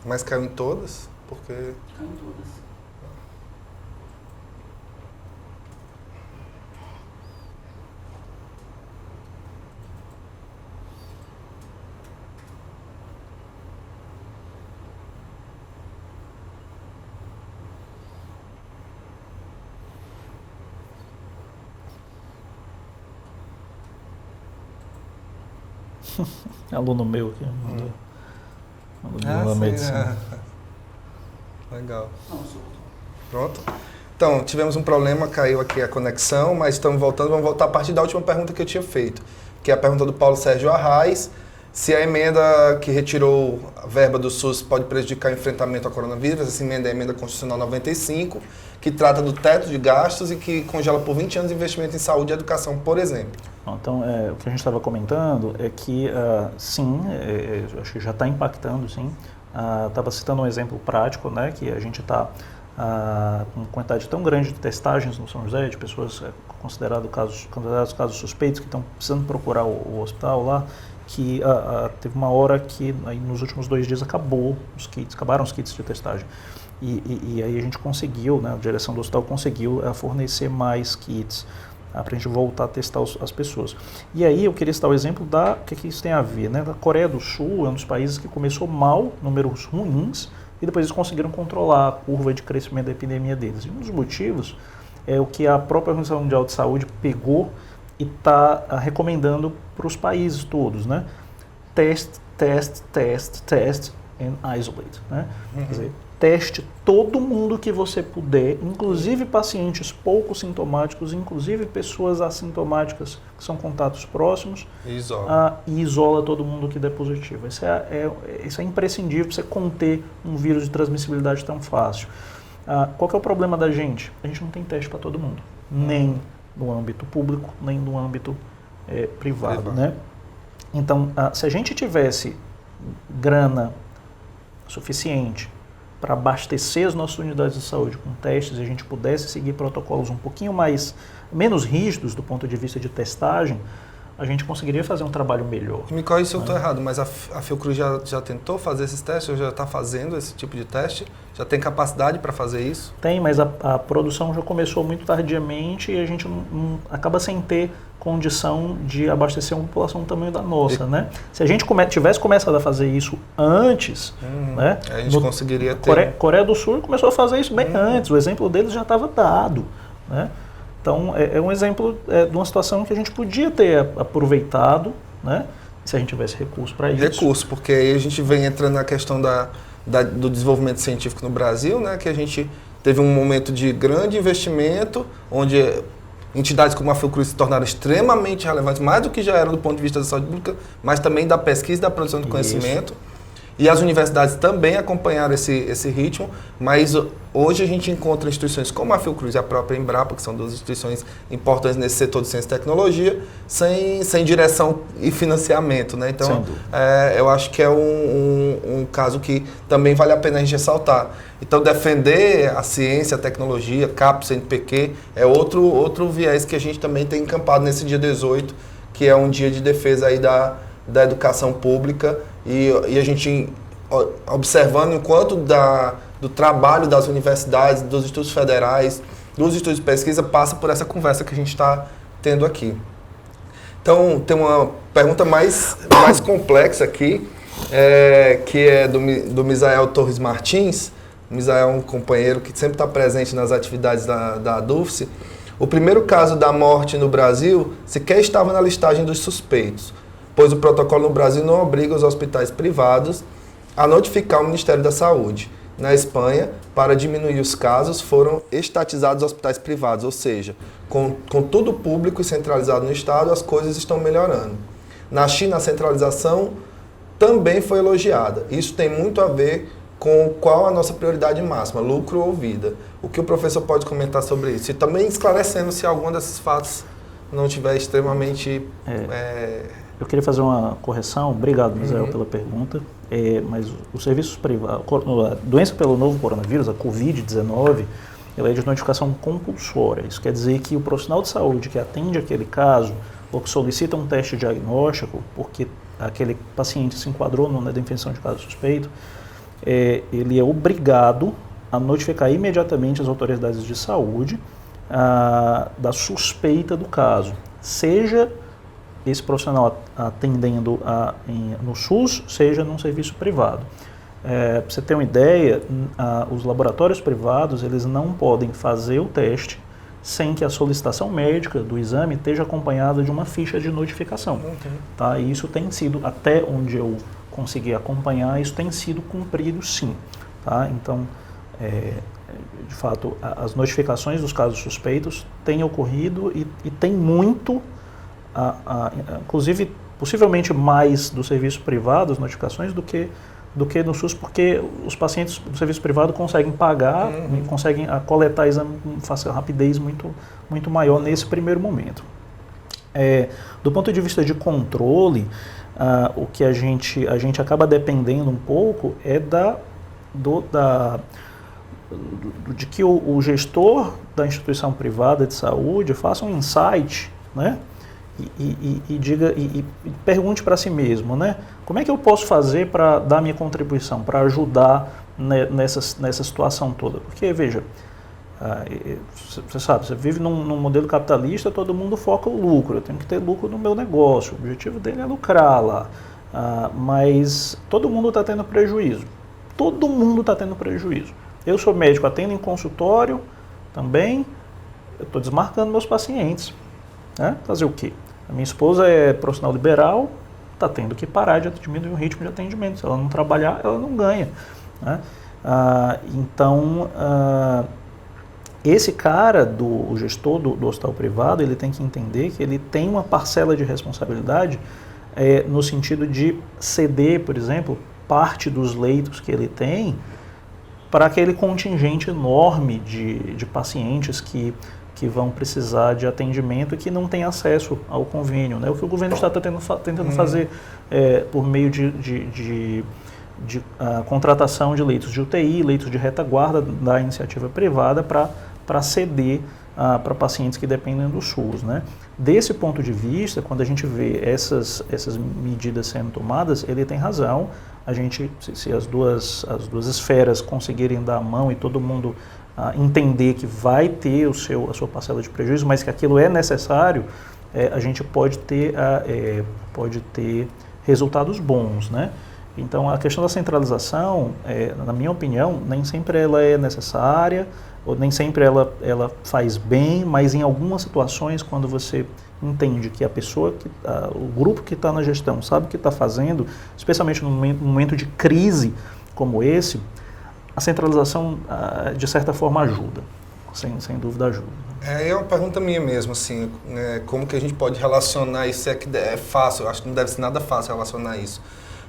Mas caiu em todas? Porque... Caiu todas. Aluno meu aqui. Aluno da medicina. Legal. Não, sou. Pronto? Então, tivemos um problema, caiu aqui a conexão, mas estamos voltando. Vamos voltar a partir da última pergunta que eu tinha feito, que é a pergunta do Paulo Sérgio Arraes, se a emenda que retirou a verba do SUS pode prejudicar o enfrentamento ao coronavírus. Essa emenda é a emenda constitucional 95, que trata do teto de gastos e que congela por 20 anos investimento em saúde e educação, por exemplo. Então, o que a gente estava comentando é que, sim, acho que já está impactando, sim. Estava citando um exemplo prático, né, que a gente está com uma quantidade tão grande de testagens no São José, de pessoas considerados casos suspeitos que estão precisando procurar o hospital lá, que teve uma hora que aí, nos últimos 2 dias acabaram os kits de testagem. E aí a gente conseguiu, né, a direção do hospital conseguiu fornecer mais kits para a gente voltar a testar as pessoas. E aí eu queria citar o exemplo o que isso tem a ver, né? A Coreia do Sul é um dos países que começou mal, números ruins, e depois eles conseguiram controlar a curva de crescimento da epidemia deles. E um dos motivos é o que a própria Organização Mundial de Saúde pegou e está recomendando para os países todos, né? Test and isolate, né? Quer dizer, teste todo mundo que você puder, inclusive pacientes pouco sintomáticos, inclusive pessoas assintomáticas que são contatos próximos, e isola todo mundo que der positivo. Isso é imprescindível para você conter um vírus de transmissibilidade tão fácil. Qual que é o problema da gente? A gente não tem teste para todo mundo, nem no âmbito público, nem no âmbito privado, né? Então, se a gente tivesse grana suficiente para abastecer as nossas unidades de saúde com testes e a gente pudesse seguir protocolos um pouquinho menos rígidos do ponto de vista de testagem, a gente conseguiria fazer um trabalho melhor. Me corrija se eu estou errado, mas a Fiocruz já tentou fazer esses testes, ou já está fazendo esse tipo de teste? Já tem capacidade para fazer isso? Tem, mas a produção já começou muito tardiamente e a gente não acaba sem ter condição de abastecer uma população do tamanho da nossa, né? Se a gente tivesse começado a fazer isso antes, né? A gente conseguiria ter. Coreia do Sul começou a fazer isso bem antes, o exemplo deles já estava dado, né? Então, é um exemplo de uma situação que a gente podia ter aproveitado, né? Se a gente tivesse recurso para isso. Recurso, porque aí a gente vem entrando na questão do desenvolvimento científico no Brasil, né? Que a gente teve um momento de grande investimento, onde entidades como a Fiocruz se tornaram extremamente relevantes, mais do que já eram do ponto de vista da saúde pública, mas também da pesquisa e da produção de conhecimento. E as universidades também acompanharam esse ritmo, mas hoje a gente encontra instituições como a Fiocruz e a própria Embrapa, que são 2 instituições importantes nesse setor de ciência e tecnologia, sem direção e financiamento, né? Então, eu acho que é um caso que também vale a pena a gente ressaltar. Então, defender a ciência, a tecnologia, CAPES, CNPq, é outro viés que a gente também tem encampado nesse dia 18, que é um dia de defesa aí da educação pública, e a gente observando enquanto do trabalho das universidades, dos institutos federais, dos institutos de pesquisa, passa por essa conversa que a gente está tendo aqui. Então, tem uma pergunta mais complexa aqui, que é do Misael Torres Martins. O Misael é um companheiro que sempre está presente nas atividades da DUFCE. O primeiro caso da morte no Brasil sequer estava na listagem dos suspeitos, pois o protocolo no Brasil não obriga os hospitais privados a notificar o Ministério da Saúde. Na Espanha, para diminuir os casos, foram estatizados os hospitais privados, ou seja, com tudo público e centralizado no Estado, as coisas estão melhorando. Na China, a centralização também foi elogiada. Isso tem muito a ver com qual a nossa prioridade máxima, lucro ou vida. O que o professor pode comentar sobre isso? E também esclarecendo se algum desses fatos não estiver extremamente... Eu queria fazer uma correção, obrigado, Misael, pela pergunta, mas os serviços privados, a doença pelo novo coronavírus, a Covid-19, ela é de notificação compulsória. Isso quer dizer que o profissional de saúde que atende aquele caso ou que solicita um teste diagnóstico, porque aquele paciente se enquadrou na definição de caso suspeito, ele é obrigado a notificar imediatamente as autoridades de saúde da suspeita do caso, seja esse profissional atendendo no SUS, seja num serviço privado. Para você ter uma ideia, os laboratórios privados eles não podem fazer o teste sem que a solicitação médica do exame esteja acompanhada de uma ficha de notificação. Tá? E isso tem sido, até onde eu consegui acompanhar, isso tem sido cumprido sim. Tá? Então, de fato, as notificações dos casos suspeitos têm ocorrido e tem muito, inclusive, possivelmente mais do serviço privado, as notificações, do que no SUS, porque os pacientes do serviço privado conseguem pagar, conseguem coletar exame com uma rapidez muito maior nesse primeiro momento. Do ponto de vista de controle, o que a gente acaba dependendo um pouco é de que o gestor da instituição privada de saúde faça um insight, né? E pergunte para si mesmo, né? Como é que eu posso fazer para dar minha contribuição, para ajudar nessa situação toda? Porque, veja, você sabe, você vive num modelo capitalista, todo mundo foca o lucro. Eu tenho que ter lucro no meu negócio, o objetivo dele é lucrar lá. Mas todo mundo está tendo prejuízo. Todo mundo está tendo prejuízo. Eu sou médico, atendo em consultório também, eu estou desmarcando meus pacientes. Né? Fazer o quê? A minha esposa é profissional liberal, está tendo que parar de diminuir o ritmo de atendimento. Se ela não trabalhar, ela não ganha. Né? Então, esse cara, o gestor do hospital privado, ele tem que entender que ele tem uma parcela de responsabilidade no sentido de ceder, por exemplo, parte dos leitos que ele tem para aquele contingente enorme de pacientes que vão precisar de atendimento e que não tem acesso ao convênio. Né? O que o governo está tentando fazer por meio de contratação de leitos de UTI, leitos de retaguarda da iniciativa privada para ceder para pacientes que dependem do SUS. Né? Desse ponto de vista, quando a gente vê essas medidas sendo tomadas, ele tem razão. A gente, se as duas esferas conseguirem dar a mão e todo mundo entender que vai ter a sua parcela de prejuízo, mas que aquilo é necessário, a gente pode ter resultados bons, né? Então, a questão da centralização, na minha opinião, nem sempre ela é necessária, ou nem sempre ela faz bem, mas em algumas situações, quando você entende que a pessoa, o grupo que está na gestão sabe o que está fazendo, especialmente num momento de crise como esse, a centralização, de certa forma, ajuda, sem dúvida ajuda. É uma pergunta minha mesmo, assim, como que a gente pode relacionar isso, se é que é fácil, eu acho que não deve ser nada fácil relacionar isso.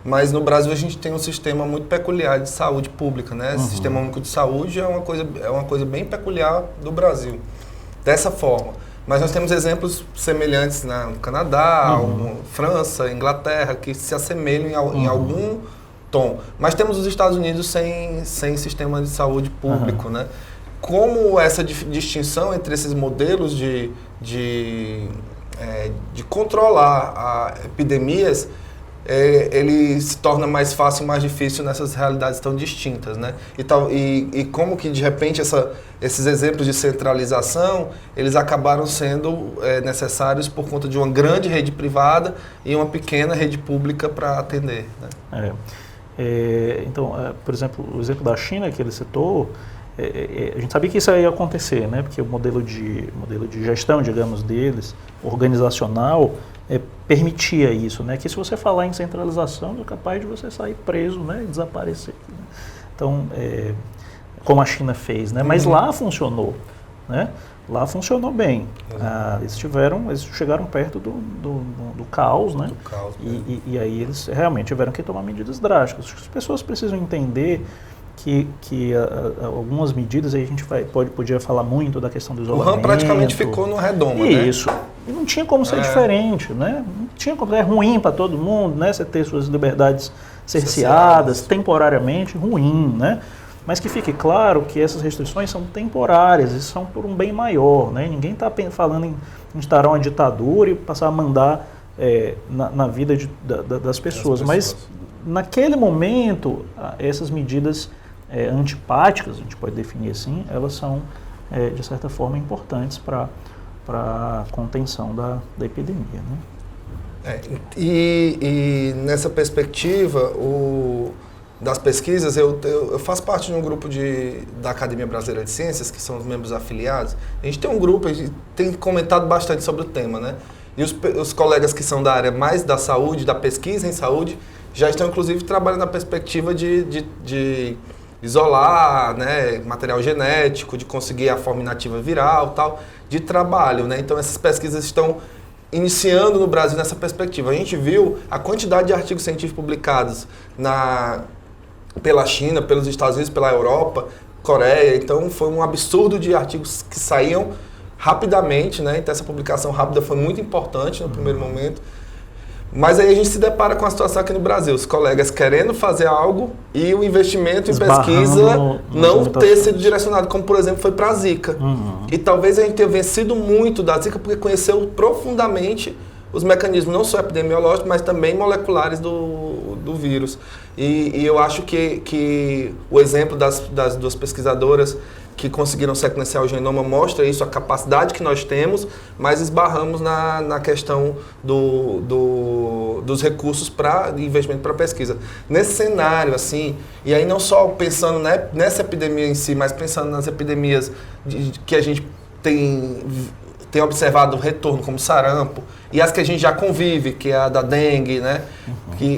Mas no Brasil a gente tem um sistema muito peculiar de saúde pública, né? Esse Sistema Único de Saúde é uma coisa bem peculiar do Brasil, dessa forma. Mas nós temos exemplos semelhantes no Canadá, França, Inglaterra, que se assemelham em algum tom. Mas temos os Estados Unidos sem sistema de saúde público, né? Como essa distinção entre esses modelos de controlar epidemias, ele se torna mais fácil e mais difícil nessas realidades tão distintas, né? E como que, de repente, esses exemplos de centralização, eles acabaram sendo necessários por conta de uma grande rede privada e uma pequena rede pública para atender, né? Então, por exemplo, o exemplo da China que ele citou, a gente sabia que isso ia acontecer, né? Porque o modelo de gestão, digamos, deles, organizacional, permitia isso, né? Que se você falar em centralização, é capaz de você sair preso, né? E desaparecer. Né? Então, como a China fez, né? Mas lá funcionou, né? Lá funcionou bem. Eles chegaram perto do caos, né? Do caos, e aí eles realmente tiveram que tomar medidas drásticas. As pessoas precisam entender que algumas medidas, aí a gente podia falar muito da questão do isolamento. O RAM praticamente ficou no redondo, né? Isso. E não tinha como ser diferente, né? Não tinha como, é ruim para todo mundo, né? Você ter suas liberdades cerceadas, temporariamente, ruim, né? Mas que fique claro que essas restrições são temporárias e são por um bem maior, né? Ninguém está falando em instaurar uma ditadura e passar a mandar na vida das pessoas. Mas naquele momento, essas medidas antipáticas, a gente pode definir assim, elas são, de certa forma, importantes para a contenção da epidemia, né? E nessa perspectiva, das pesquisas, eu faço parte de um grupo da Academia Brasileira de Ciências, que são os membros afiliados. A gente tem um grupo, a gente tem comentado bastante sobre o tema, né? E os colegas que são da área mais da saúde, da pesquisa em saúde, já estão inclusive trabalhando na perspectiva de isolar, né, material genético, de conseguir a forma inativa viral, tal, de trabalho, né? Então essas pesquisas estão iniciando no Brasil nessa perspectiva. A gente viu a quantidade de artigos científicos publicados pela China, pelos Estados Unidos, pela Europa, Coreia. Então foi um absurdo de artigos que saíam rapidamente, né? Então essa publicação rápida foi muito importante no primeiro momento. Mas aí a gente se depara com a situação aqui no Brasil, os colegas querendo fazer algo e o investimento em pesquisa não ter sido direcionado, como por exemplo foi para a Zika. E talvez a gente tenha vencido muito da Zika porque conheceu profundamente os mecanismos, não só epidemiológicos, mas também moleculares do vírus. E eu acho que o exemplo das duas pesquisadoras que conseguiram sequenciar o genoma mostra isso, a capacidade que nós temos, mas esbarramos na questão dos recursos para investimento para pesquisa. Nesse cenário, assim, e aí não só pensando nessa epidemia em si, mas pensando nas epidemias que a gente tem observado o retorno, como sarampo, e as que a gente já convive, que é a da dengue, né?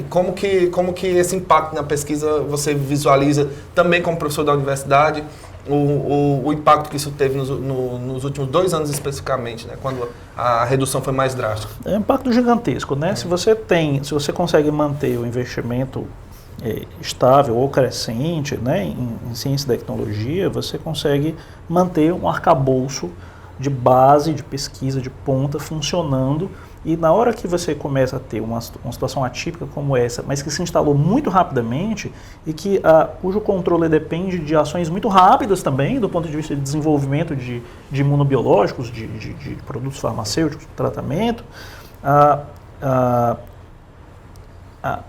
Como que esse impacto na pesquisa você visualiza também como professor da universidade, o impacto que isso teve nos últimos 2 anos especificamente, né, quando a redução foi mais drástica? É um impacto gigantesco, né? Se você consegue manter o investimento estável ou crescente, né, em ciência e tecnologia, você consegue manter um arcabouço de base, de pesquisa, de ponta funcionando. E na hora que você começa a ter uma situação atípica como essa, mas que se instalou muito rapidamente e cujo controle depende de ações muito rápidas também, do ponto de vista de desenvolvimento de imunobiológicos, de produtos farmacêuticos, tratamento,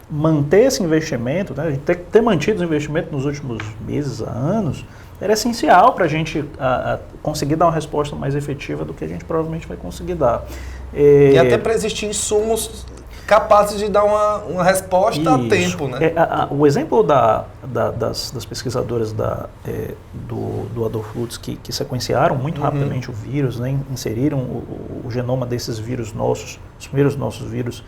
manter esse investimento, né, ter mantido os investimentos nos últimos meses a anos, era essencial para a gente conseguir dar uma resposta mais efetiva do que a gente provavelmente vai conseguir dar. E até para existir insumos capazes de dar uma resposta a tempo, né? O exemplo das pesquisadoras do Adolf Lutz que sequenciaram muito rapidamente o vírus, né, inseriram o genoma desses vírus nossos, os primeiros nossos vírus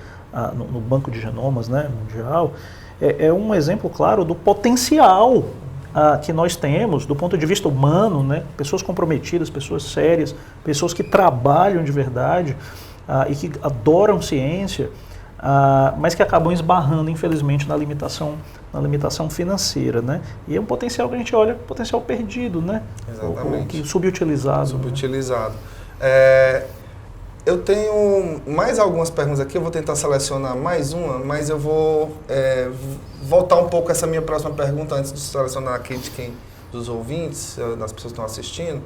no banco de genomas, né, mundial, é um exemplo claro do potencial que nós temos do ponto de vista humano, né, pessoas comprometidas, pessoas sérias, pessoas que trabalham de verdade e que adoram ciência, mas que acabam esbarrando, infelizmente, na limitação financeira, né? E é um potencial que a gente olha, potencial perdido, né? Exatamente. Subutilizado. Subutilizado. Né? Eu tenho mais algumas perguntas aqui, eu vou tentar selecionar mais uma, mas eu vou voltar um pouco essa minha próxima pergunta antes de selecionar aqui dos ouvintes, das pessoas que estão assistindo.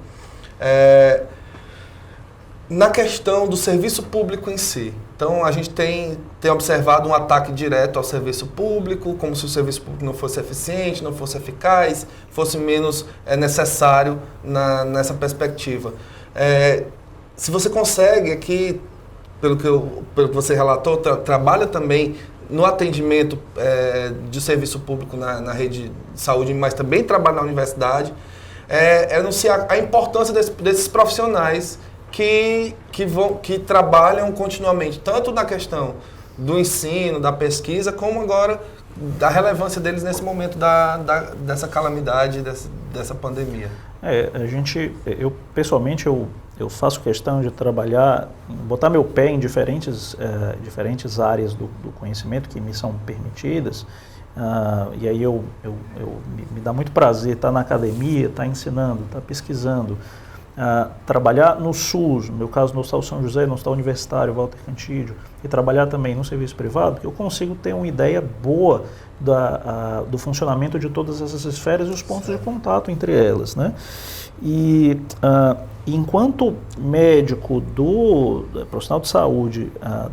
Na questão do serviço público em si. Então, a gente tem observado um ataque direto ao serviço público, como se o serviço público não fosse eficiente, não fosse eficaz, fosse menos necessário nessa perspectiva. Se você consegue aqui, pelo que você relatou, trabalha também no atendimento de serviço público na rede de saúde, mas também trabalha na universidade, anunciar a importância desses profissionais que trabalham continuamente, tanto na questão do ensino, da pesquisa, como agora da relevância deles nesse momento dessa calamidade, dessa pandemia. Eu pessoalmente, eu faço questão de trabalhar, botar meu pé em diferentes áreas do conhecimento que me são permitidas, e aí me dá muito prazer estar na academia, estar ensinando, estar pesquisando, trabalhar no SUS, no meu caso no Hospital São José, no Hospital Universitário Walter Cantídio, e trabalhar também no serviço privado, porque eu consigo ter uma ideia boa do funcionamento de todas essas esferas e os pontos de contato entre elas, né? E enquanto médico profissional de saúde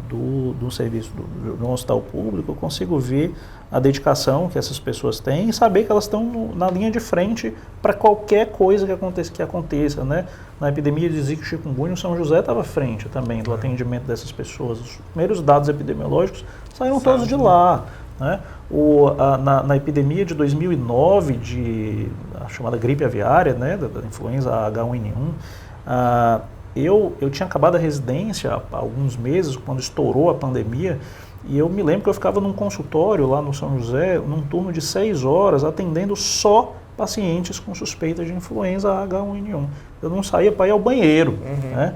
do serviço do hospital público, eu consigo ver a dedicação que essas pessoas têm e saber que elas estão na linha de frente para qualquer coisa que aconteça, né? Na epidemia de Zika e chikungunya, o São José estava à frente também do atendimento dessas pessoas. Os primeiros dados epidemiológicos saíram todos de lá, né? Na epidemia de 2009, a chamada gripe aviária, né, da influenza H1N1, eu tinha acabado a residência há alguns meses, quando estourou a pandemia, e eu me lembro que eu ficava num consultório lá no São José, num turno de 6 horas, atendendo só pacientes com suspeita de influenza H1N1. Eu não saía para ir ao banheiro, né?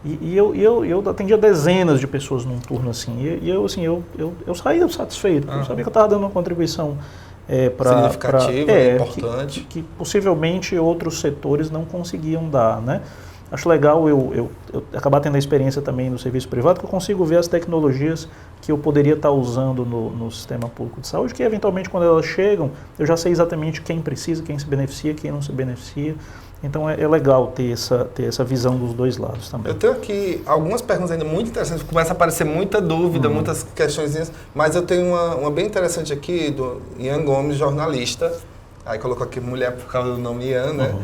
E eu atendia dezenas de pessoas num turno assim, eu saía satisfeito, porque eu sabia que eu estava dando uma contribuição significativa, importante. Que possivelmente outros setores não conseguiam dar, né? Acho legal eu acabar tendo a experiência também no serviço privado, que eu consigo ver as tecnologias que eu poderia estar usando no sistema público de saúde, que eventualmente quando elas chegam, eu já sei exatamente quem precisa, quem se beneficia, quem não se beneficia. Então é legal ter essa visão dos dois lados também. Eu tenho aqui algumas perguntas ainda muito interessantes, começa a aparecer muita dúvida, muitas questões, mas eu tenho uma bem interessante aqui do Ian Gomes, jornalista. Aí colocou aqui mulher por causa do nome Ian, né?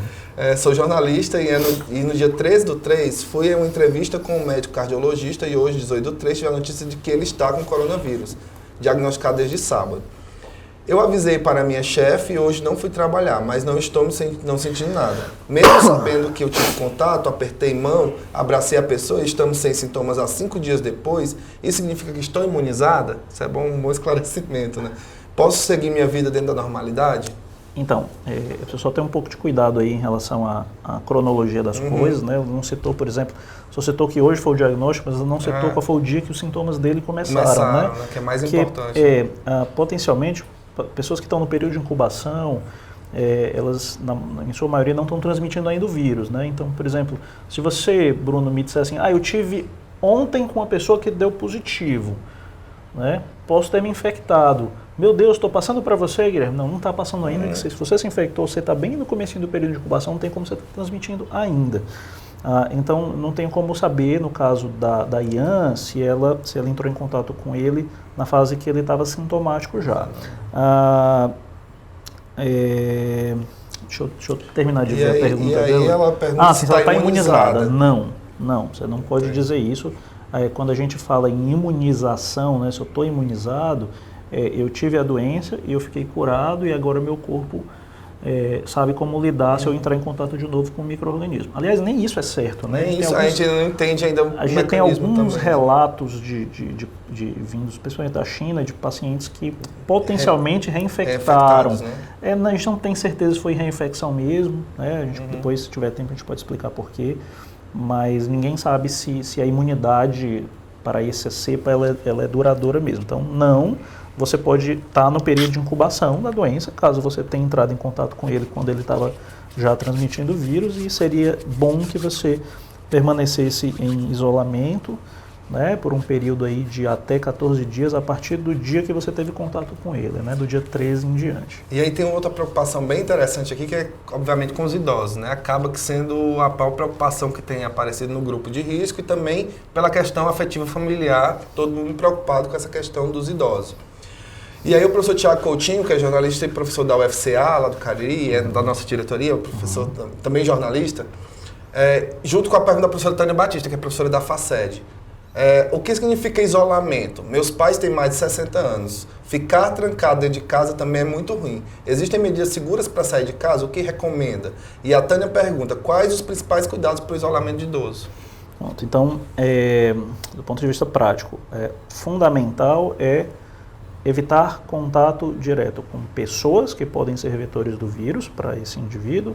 Sou jornalista e no dia 13/3 fui a uma entrevista com um médico cardiologista e hoje, 18/3, tive a notícia de que ele está com coronavírus, diagnosticado desde sábado. Eu avisei para a minha chefe e hoje não fui trabalhar, mas não estou não sentindo nada. Mesmo sabendo que eu tive contato, apertei mão, abracei a pessoa e estamos sem sintomas há 5 dias depois, isso significa que estou imunizada? Isso é um bom esclarecimento, né? Posso seguir minha vida dentro da normalidade? Então, a pessoa tem um pouco de cuidado aí em relação à cronologia das coisas, né? Não citou, por exemplo, só citou que hoje foi o diagnóstico, mas não citou qual foi o dia que os sintomas dele começaram, né? Que é mais importante. Potencialmente, pessoas que estão no período de incubação, elas, em sua maioria, não estão transmitindo ainda o vírus, né? Então, por exemplo, se você, Bruno, me disser assim, eu tive ontem com uma pessoa que deu positivo, né? Posso ter me infectado. Meu Deus, estou passando para você, Guilherme? Não está passando ainda. Se você se infectou, você está bem no comecinho do período de incubação, não tem como você estar transmitindo ainda. Então, não tem como saber, no caso da Ian, se ela entrou em contato com ele na fase que ele estava sintomático já. Deixa eu terminar de ver a pergunta dela. E aí ela pergunta se ela está imunizada. Não, você não pode dizer isso. Quando a gente fala em imunização, né, se eu estou imunizado, eu tive a doença e eu fiquei curado e agora meu corpo sabe como lidar se eu entrar em contato de novo com o micro-organismo. Aliás, nem isso é certo, né? Nem isso, a gente não entende ainda o mecanismo. A gente tem alguns relatos vindos, especialmente da China, de pacientes que potencialmente reinfectaram. Né? A gente não tem certeza se foi reinfecção mesmo, né? A gente, depois, se tiver tempo, a gente pode explicar por quê. Mas ninguém sabe se a imunidade para essa cepa ela é duradoura mesmo. Então, não. Você pode estar no período de incubação da doença, caso você tenha entrado em contato com ele quando ele estava já transmitindo o vírus, e seria bom que você permanecesse em isolamento, né, por um período aí de até 14 dias, a partir do dia que você teve contato com ele, né, do dia 13 em diante. E aí tem outra preocupação bem interessante aqui, que é, obviamente, com os idosos, né? Acaba que sendo a principal preocupação que tem aparecido no grupo de risco e também pela questão afetiva familiar, todo mundo preocupado com essa questão dos idosos. E aí o professor Tiago Coutinho, que é jornalista e professor da UFCA, lá do Cariri, da nossa diretoria, professor também jornalista, junto com a pergunta da professora Tânia Batista, que é professora da FACED. O que significa isolamento? Meus pais têm mais de 60 anos. Ficar trancado dentro de casa também é muito ruim. Existem medidas seguras para sair de casa? O que recomenda? E a Tânia pergunta, quais os principais cuidados para o isolamento de idoso? Pronto, então, do ponto de vista prático, fundamental é evitar contato direto com pessoas que podem ser vetores do vírus para esse indivíduo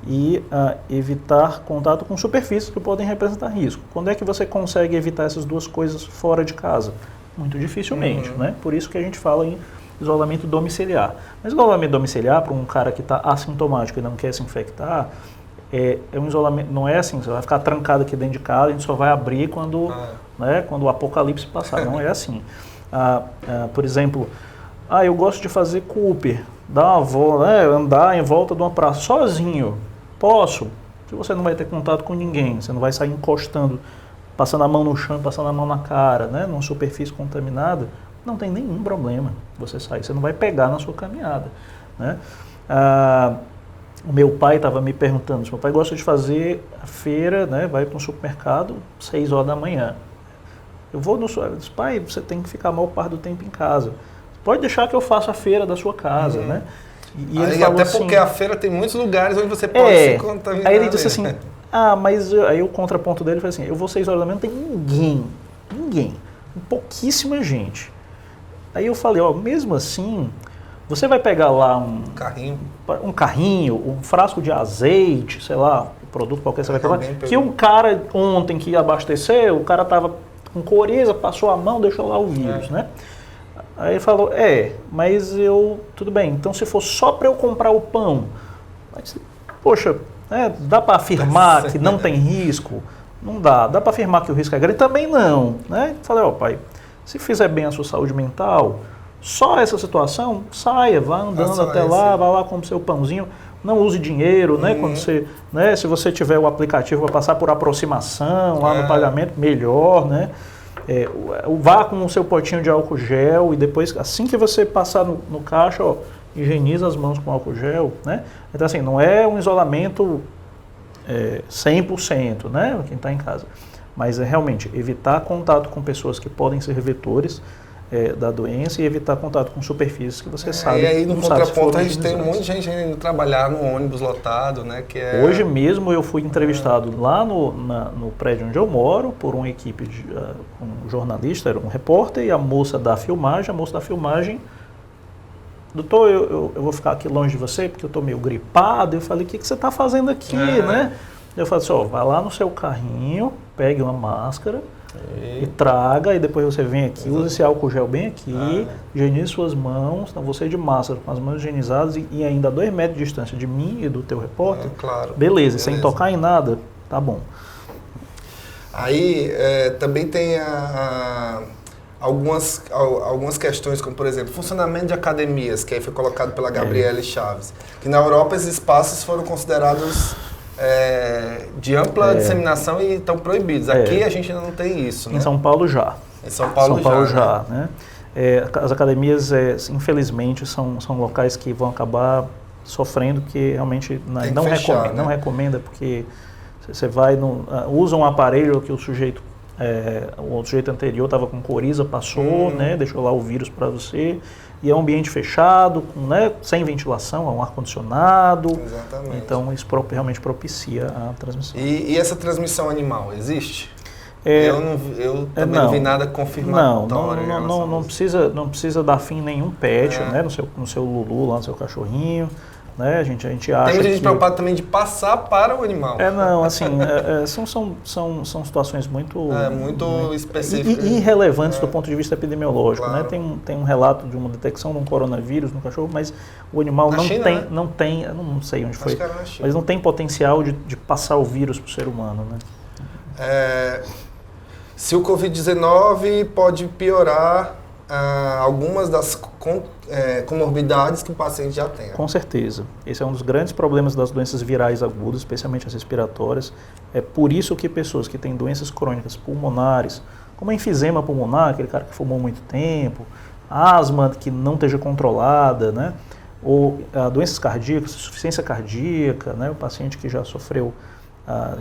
e evitar contato com superfícies que podem representar risco. Quando é que você consegue evitar essas duas coisas fora de casa? Muito dificilmente, né? Por isso que a gente fala em isolamento domiciliar. Mas isolamento domiciliar, para um cara que está assintomático e não quer se infectar, é um isolamento, não é assim, você vai ficar trancado aqui dentro de casa, a gente só vai abrir quando o apocalipse passar, não é assim. Por exemplo, eu gosto de fazer Cooper, dar uma volta, andar em volta de uma praça sozinho. Posso? Que você não vai ter contato com ninguém, você não vai sair encostando, passando a mão no chão, passando a mão na cara, né, numa superfície contaminada, não tem nenhum problema você sair, você não vai pegar na sua caminhada, né? O meu pai estava me perguntando, meu pai gosta de fazer a feira, né, vai para um supermercado 6 horas da manhã. Eu vou no pai, você tem que ficar a maior parte do tempo em casa. pode deixar que eu faça a feira da sua casa, né? E ele falou até assim, porque a feira tem muitos lugares onde você pode se contaminar. Aí ele disse assim, mas aí o contraponto dele foi assim, eu vou 6 horas da manhã, não tem ninguém, pouquíssima gente. Aí eu falei, mesmo assim, você vai pegar lá um carrinho, um frasco de azeite, sei lá, um produto qualquer, você vai pegar, que um cara ontem que abasteceu, o cara tava com coriza, passou a mão, deixou lá o vírus, né? Aí ele falou, mas tudo bem, então se for só para eu comprar o pão, mas, poxa, dá para afirmar que não tem risco? Não dá. Dá para afirmar que o risco é grande? Também não, né? Falei, pai, se fizer bem a sua saúde mental, só essa situação, saia, vá andando até lá, vá lá, compre seu pãozinho, não use dinheiro, né? Quando você, né? Se você tiver o aplicativo para passar por aproximação lá no pagamento, melhor, né? Vá com o seu potinho de álcool gel e depois, assim que você passar no caixa, higieniza as mãos com álcool gel, né? Então assim, não é um isolamento 100%, né? Quem está em casa. Mas é realmente evitar contato com pessoas que podem ser vetores da doença e evitar contato com superfícies que você sabe. E aí no contraponto a gente tem um utilizadas. monte de gente indo trabalhar no ônibus lotado, né? Hoje mesmo eu fui entrevistado lá no prédio onde eu moro por uma equipe de um jornalista, era um repórter, e a moça da filmagem, doutor, eu vou ficar aqui longe de você porque eu estou meio gripado. Eu falei, o que você está fazendo aqui, né? Eu falei assim, vai lá no seu carrinho, pegue uma máscara e traga, e depois você vem aqui, use esse álcool gel bem aqui, higienize suas mãos, então você de máscara, com as mãos higienizadas e ainda a 2 metros de distância de mim e do teu repórter, beleza, sem tocar em nada, tá bom. Aí também tem algumas questões, como por exemplo, funcionamento de academias, que aí foi colocado pela Gabriele Chaves, que na Europa esses espaços foram considerados de ampla disseminação e estão proibidos. Aqui a gente ainda não tem isso, né? Em São Paulo já. Em São Paulo já, né? As academias, infelizmente, são locais que vão acabar sofrendo, que realmente não recomenda, porque você vai, usa um aparelho que o sujeito anterior estava com coriza, passou, né, deixou lá o vírus para você, e é um ambiente fechado, sem ventilação, é um ar-condicionado. Exatamente. Então isso realmente propicia a transmissão. E essa transmissão animal existe? Eu também não vi nada confirmatório. Não precisa dar fim em nenhum pet, né, no seu Lulu, lá no seu cachorrinho. Né? A gente acha tem muita gente preocupada também de passar para o animal. São situações muito específicas e irrelevantes do ponto de vista epidemiológico. Claro. Né? Tem um relato de uma detecção de um coronavírus no cachorro, mas o animal não tem, eu não sei onde foi, mas não tem potencial de passar o vírus para o ser humano. Né? Se o Covid-19 pode piorar algumas das comorbidades que o paciente já tem. Com certeza. Esse é um dos grandes problemas das doenças virais agudas, especialmente as respiratórias. É por isso que pessoas que têm doenças crônicas pulmonares, como a enfisema pulmonar, aquele cara que fumou muito tempo, asma que não esteja controlada, né? Ou doenças cardíacas, insuficiência cardíaca, né? O paciente que já sofreu,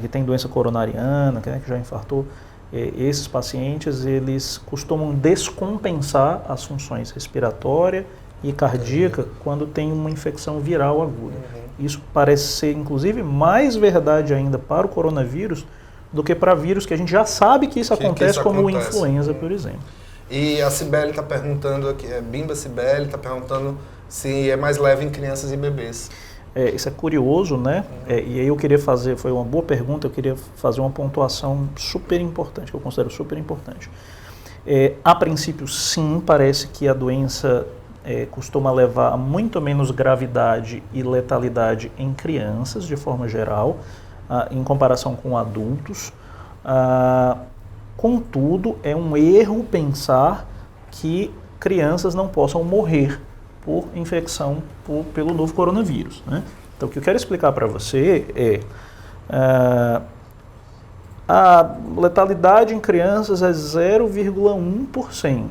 que tem doença coronariana, que já infartou, esses pacientes, eles costumam descompensar as funções respiratória e cardíaca quando tem uma infecção viral aguda. Isso parece ser, inclusive, mais verdade ainda para o coronavírus do que para vírus que a gente já sabe que isso acontece, como o influenza, por exemplo. E a Cibele está perguntando aqui, Bimba Cibele está perguntando se é mais leve em crianças e bebês. Isso é curioso, né? E aí eu queria fazer, foi uma boa pergunta, eu queria fazer uma pontuação super importante, que eu considero super importante. A princípio, sim, parece que a doença costuma levar a muito menos gravidade e letalidade em crianças, de forma geral, em comparação com adultos. Contudo, é um erro pensar que crianças não possam morrer por infecção pelo novo coronavírus. Né? Então, o que eu quero explicar para você a letalidade em crianças é 0,1%.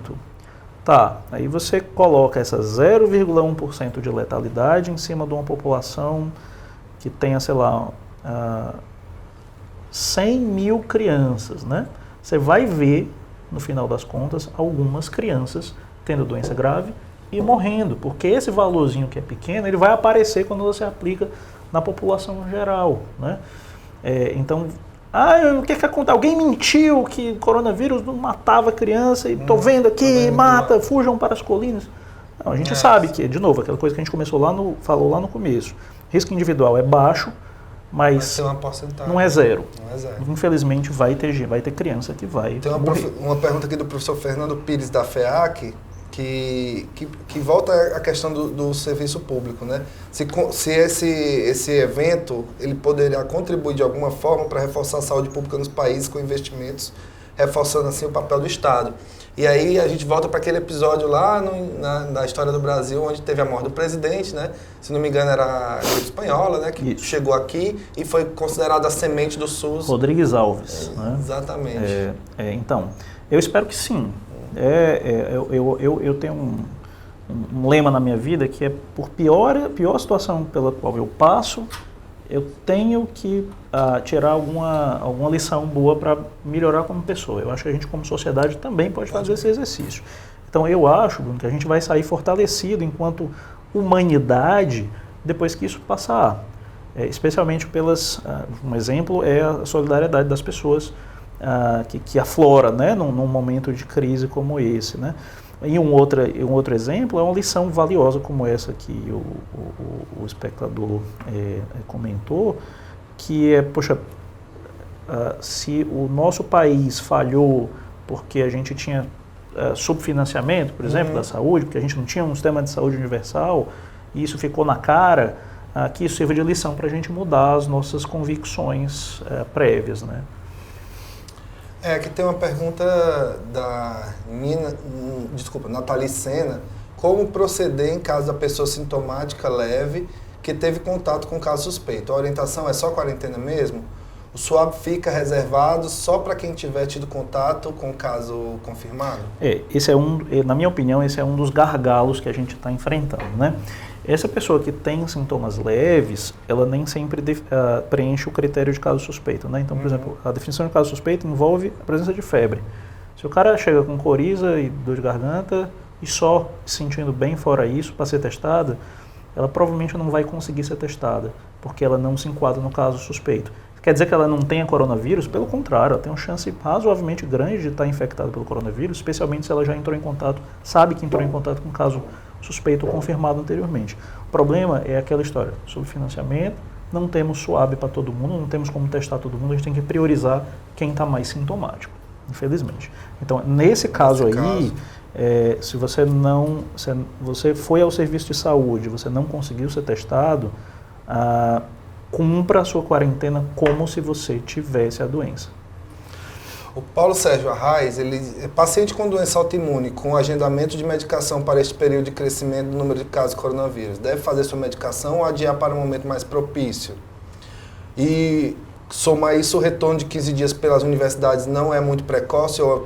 Tá, aí você coloca essa 0,1% de letalidade em cima de uma população que tenha, sei lá, 100 mil crianças, né? Você vai ver, no final das contas, algumas crianças tendo doença grave ir morrendo, porque esse valorzinho que é pequeno, ele vai aparecer quando você aplica na população geral, né? Então, o que acontece? Alguém mentiu que coronavírus não matava criança e tô vendo aqui, mata, fujam para as colinas. Não, a gente sabe que, de novo, aquela coisa que a gente falou lá no começo, risco individual é baixo, mas uma porcentagem. Não é zero. Não é zero. Infelizmente vai ter criança que vai Tem morrer. uma pergunta aqui do professor Fernando Pires da FEAC, que volta à questão do serviço público, né? Se esse evento ele poderia contribuir de alguma forma para reforçar a saúde pública nos países com investimentos, reforçando assim o papel do Estado. E aí a gente volta para aquele episódio lá na história do Brasil, onde teve a morte do presidente, né? Se não me engano era a gripe espanhola, né? Que chegou aqui e foi considerada a semente do SUS. Rodrigues Alves. Né? Exatamente. Então, eu espero que sim. Eu tenho um lema na minha vida que é por pior situação pela qual eu passo, eu tenho que tirar alguma lição boa para melhorar como pessoa. Eu acho que a gente como sociedade também pode fazer esse exercício. Então eu acho, Bruno, que a gente vai sair fortalecido enquanto humanidade depois que isso passar. Especialmente um exemplo é a solidariedade das pessoas que aflora, né, num momento de crise como esse, né? E um outro exemplo é uma lição valiosa como essa que o espectador comentou, que poxa, se o nosso país falhou porque a gente tinha subfinanciamento, por exemplo, da saúde, porque a gente não tinha um sistema de saúde universal, e isso ficou na cara, que isso sirva de lição para a gente mudar as nossas convicções prévias, né? Aqui tem uma pergunta da Nathalie Sena. Como proceder em caso da pessoa sintomática leve que teve contato com caso suspeito? A orientação é só quarentena mesmo? O SUAB fica reservado só para quem tiver tido contato com o caso confirmado? Na minha opinião, esse é um dos gargalos que a gente está enfrentando, né? Essa pessoa que tem sintomas leves, ela nem sempre preenche o critério de caso suspeito, né? Então, por exemplo, a definição de caso suspeito envolve a presença de febre. Se o cara chega com coriza e dor de garganta e só se sentindo bem fora isso para ser testada, ela provavelmente não vai conseguir ser testada, porque ela não se enquadra no caso suspeito. Quer dizer que ela não tenha coronavírus? Pelo contrário, ela tem uma chance razoavelmente grande de estar infectada pelo coronavírus, especialmente se ela já entrou em contato, sabe que entrou em contato com um caso suspeito ou confirmado anteriormente. O problema é aquela história, subfinanciamento, não temos SUAB para todo mundo, não temos como testar todo mundo, a gente tem que priorizar quem está mais sintomático, infelizmente. Então, nesse caso aí, se você foi ao serviço de saúde, você não conseguiu ser testado, cumpra a sua quarentena como se você tivesse a doença. O Paulo Sérgio Arraes, ele é paciente com doença autoimune, com agendamento de medicação para este período de crescimento do número de casos de coronavírus. Deve fazer sua medicação ou adiar para um momento mais propício? E somar isso, o retorno de 15 dias pelas universidades não é muito precoce ou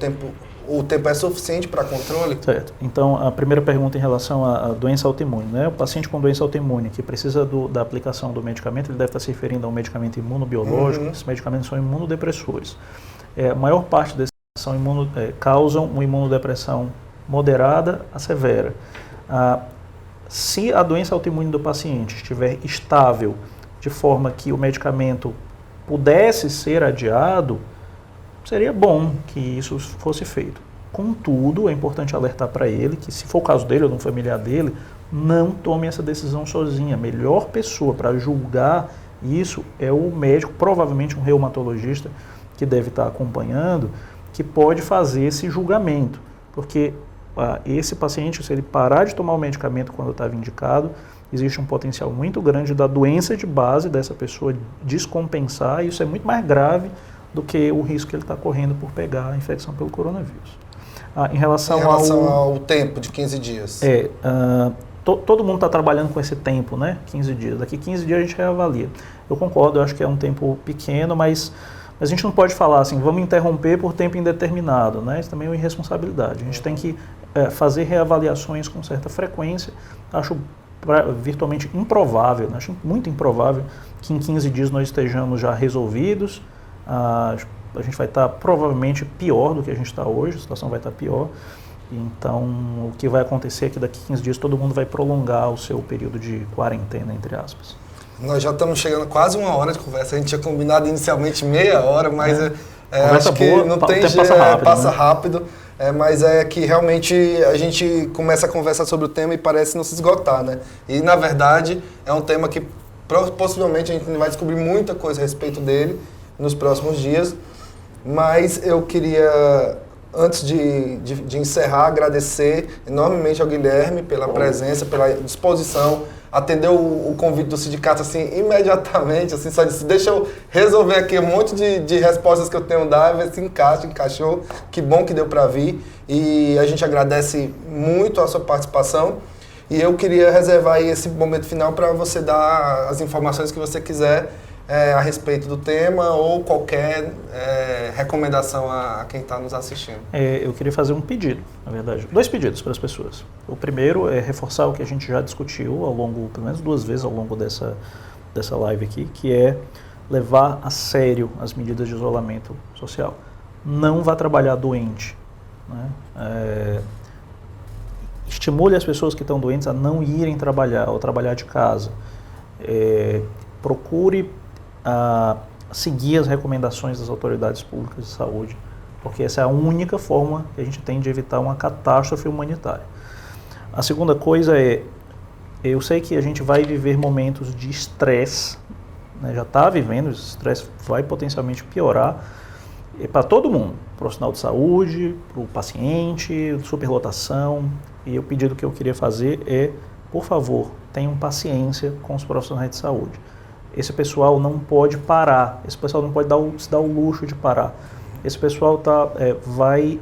o tempo é suficiente para controle? Certo. Então, a primeira pergunta em relação à doença autoimune, né? O paciente com doença autoimune que precisa da aplicação do medicamento, ele deve estar se referindo a um medicamento imunobiológico. Esses medicamentos são imunodepressores. A maior parte desses causam uma imunodepressão moderada a severa. Se a doença autoimune do paciente estiver estável, de forma que o medicamento pudesse ser adiado, seria bom que isso fosse feito. Contudo, é importante alertar para ele que, se for o caso dele ou de um familiar dele, não tome essa decisão sozinho. A melhor pessoa para julgar isso é o médico, provavelmente um reumatologista, que deve estar acompanhando, que pode fazer esse julgamento. Porque esse paciente, se ele parar de tomar o medicamento quando estava indicado, existe um potencial muito grande da doença de base dessa pessoa descompensar, e isso é muito mais grave do que o risco que ele está correndo por pegar a infecção pelo coronavírus. Em relação ao tempo de 15 dias. Todo mundo está trabalhando com esse tempo, né? 15 dias. Daqui 15 dias a gente reavalia. Eu concordo, eu acho que é um tempo pequeno, mas a gente não pode falar assim, vamos interromper por tempo indeterminado, né? Isso também é uma irresponsabilidade. A gente tem que fazer reavaliações com certa frequência. Acho virtualmente improvável, acho muito improvável que em 15 dias nós estejamos já resolvidos. A gente vai estar provavelmente pior do que a gente está hoje, a situação vai estar pior. Então, o que vai acontecer é que daqui a 15 dias todo mundo vai prolongar o seu período de quarentena, entre aspas. Nós já estamos chegando a quase 1 hora de conversa. A gente tinha combinado inicialmente meia hora, mas acho que boa, não tem jeito, passa rápido. Mas é que realmente a gente começa a conversar sobre o tema e parece não se esgotar, né? E, na verdade, é um tema que possivelmente a gente vai descobrir muita coisa a respeito dele nos próximos dias. Mas eu queria, antes de encerrar, agradecer enormemente ao Guilherme pela presença, pela disposição, atendeu o convite do sindicato assim, imediatamente, assim, só disse, deixa eu resolver aqui um monte de respostas que eu tenho a dar, ver se encaixou, que bom que deu para vir, e a gente agradece muito a sua participação, e eu queria reservar aí esse momento final para você dar as informações que você quiser a respeito do tema ou qualquer recomendação a quem está nos assistindo. Eu queria fazer um pedido, na verdade, 2 pedidos para as pessoas. O primeiro é reforçar o que a gente já discutiu ao longo, pelo menos 2 vezes ao longo dessa live aqui, que é levar a sério as medidas de isolamento social. Não vá trabalhar doente, né? Estimule as pessoas que estão doentes a não irem trabalhar ou trabalhar de casa. Procure seguir as recomendações das autoridades públicas de saúde, porque essa é a única forma que a gente tem de evitar uma catástrofe humanitária. A segunda coisa eu sei que a gente vai viver momentos de estresse, né? Já está vivendo, esse estresse vai potencialmente piorar para todo mundo, profissional de saúde, para o paciente, superlotação, e o pedido que eu queria fazer é, por favor, tenham paciência com os profissionais de saúde. Esse pessoal não pode parar, esse pessoal não pode se dar o luxo de parar. Esse pessoal vai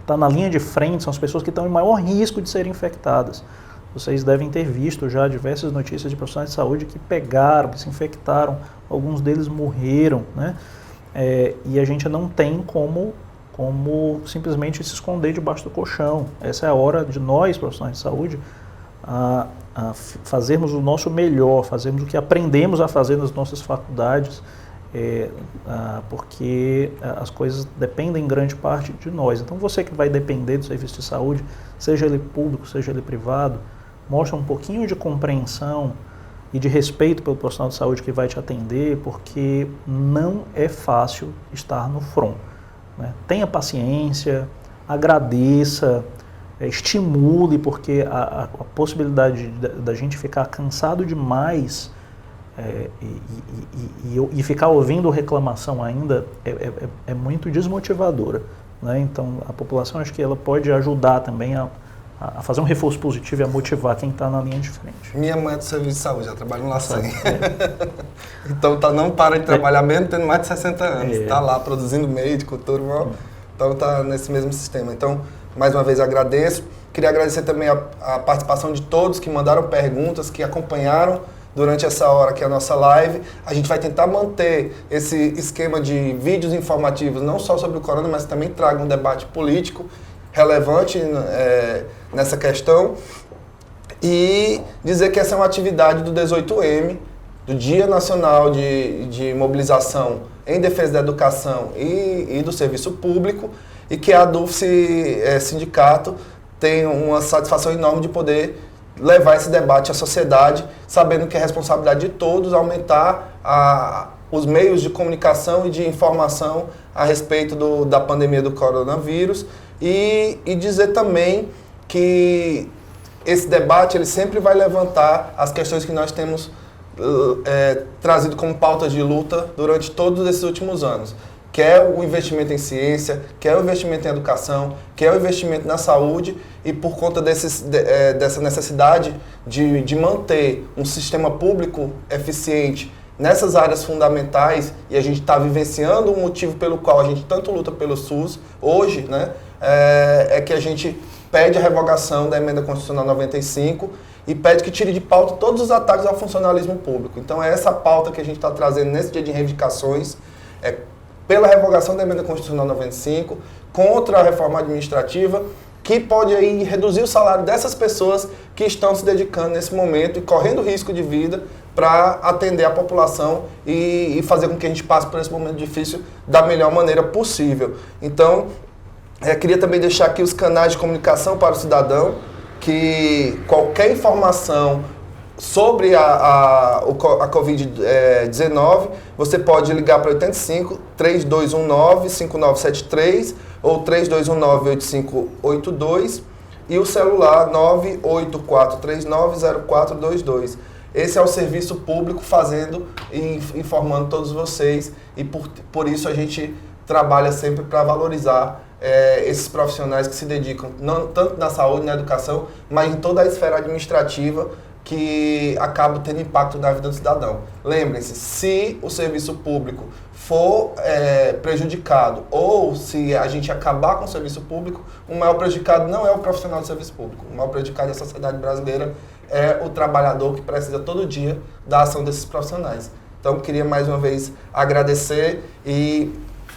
na linha de frente, são as pessoas que estão em maior risco de serem infectadas. Vocês devem ter visto já diversas notícias de profissionais de saúde que pegaram, que se infectaram, alguns deles morreram, né? E a gente não tem como simplesmente se esconder debaixo do colchão. Essa é a hora de nós, profissionais de saúde, fazermos o nosso melhor, fazermos o que aprendemos a fazer nas nossas faculdades, porque as coisas dependem em grande parte de nós. Então você que vai depender do serviço de saúde, seja ele público, seja ele privado, mostra um pouquinho de compreensão e de respeito pelo profissional de saúde que vai te atender, porque não é fácil estar no front, né? Tenha paciência, agradeça, estimule, porque a possibilidade da gente ficar cansado demais e ficar ouvindo reclamação ainda é muito desmotivadora, né? Então a população, acho que ela pode ajudar também a fazer um reforço positivo e a motivar quem está na linha de frente. Minha mãe é do serviço de saúde, ela trabalha no LACEN. Então não para de trabalhar mesmo tendo mais de 60 anos. Está lá produzindo médico, turma. Então está nesse mesmo sistema. Então, mais uma vez agradeço. Queria agradecer também a participação de todos que mandaram perguntas, que acompanharam durante essa hora aqui a nossa live. A gente vai tentar manter esse esquema de vídeos informativos, não só sobre o corona, mas também traga um debate político relevante nessa questão. E dizer que essa é uma atividade do 18M, do Dia Nacional de Mobilização em Defesa da Educação e do Serviço Público, e que a DUFSE Sindicato tem uma satisfação enorme de poder levar esse debate à sociedade, sabendo que é responsabilidade de todos aumentar os meios de comunicação e de informação a respeito da pandemia do coronavírus, e dizer também que esse debate ele sempre vai levantar as questões que nós temos trazido como pautas de luta durante todos esses últimos anos, que é o investimento em ciência, que é o investimento em educação, que é o investimento na saúde, e por conta dessa necessidade de manter um sistema público eficiente nessas áreas fundamentais, e a gente está vivenciando o motivo pelo qual a gente tanto luta pelo SUS hoje, né, é que a gente pede a revogação da Emenda Constitucional 95 e pede que tire de pauta todos os ataques ao funcionalismo público. Então é essa pauta que a gente está trazendo nesse dia de reivindicações, pela revogação da Emenda Constitucional 95, contra a reforma administrativa, que pode aí reduzir o salário dessas pessoas que estão se dedicando nesse momento e correndo risco de vida para atender a população e fazer com que a gente passe por esse momento difícil da melhor maneira possível. Então, Queria também deixar aqui os canais de comunicação para o cidadão, que qualquer informação sobre a Covid-19, você pode ligar para 85 3219 5973 ou 3219 8582 e o celular 984390422. Esse é o serviço público fazendo e informando todos vocês, e por isso a gente trabalha sempre para valorizar esses profissionais que se dedicam não tanto na saúde, na educação, mas em toda a esfera administrativa, que acaba tendo impacto na vida do cidadão. Lembrem-se, se o serviço público for prejudicado ou se a gente acabar com o serviço público, o maior prejudicado não é o profissional do serviço público. O maior prejudicado da sociedade brasileira é o trabalhador, que precisa todo dia da ação desses profissionais. Então, queria mais uma vez agradecer e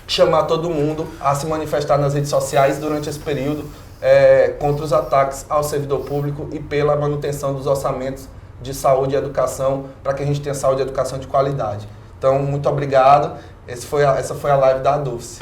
chamar todo mundo a se manifestar nas redes sociais durante esse período, contra os ataques ao servidor público e pela manutenção dos orçamentos de saúde e educação, para que a gente tenha saúde e educação de qualidade. Então, muito obrigado. Essa foi a live da Dulce.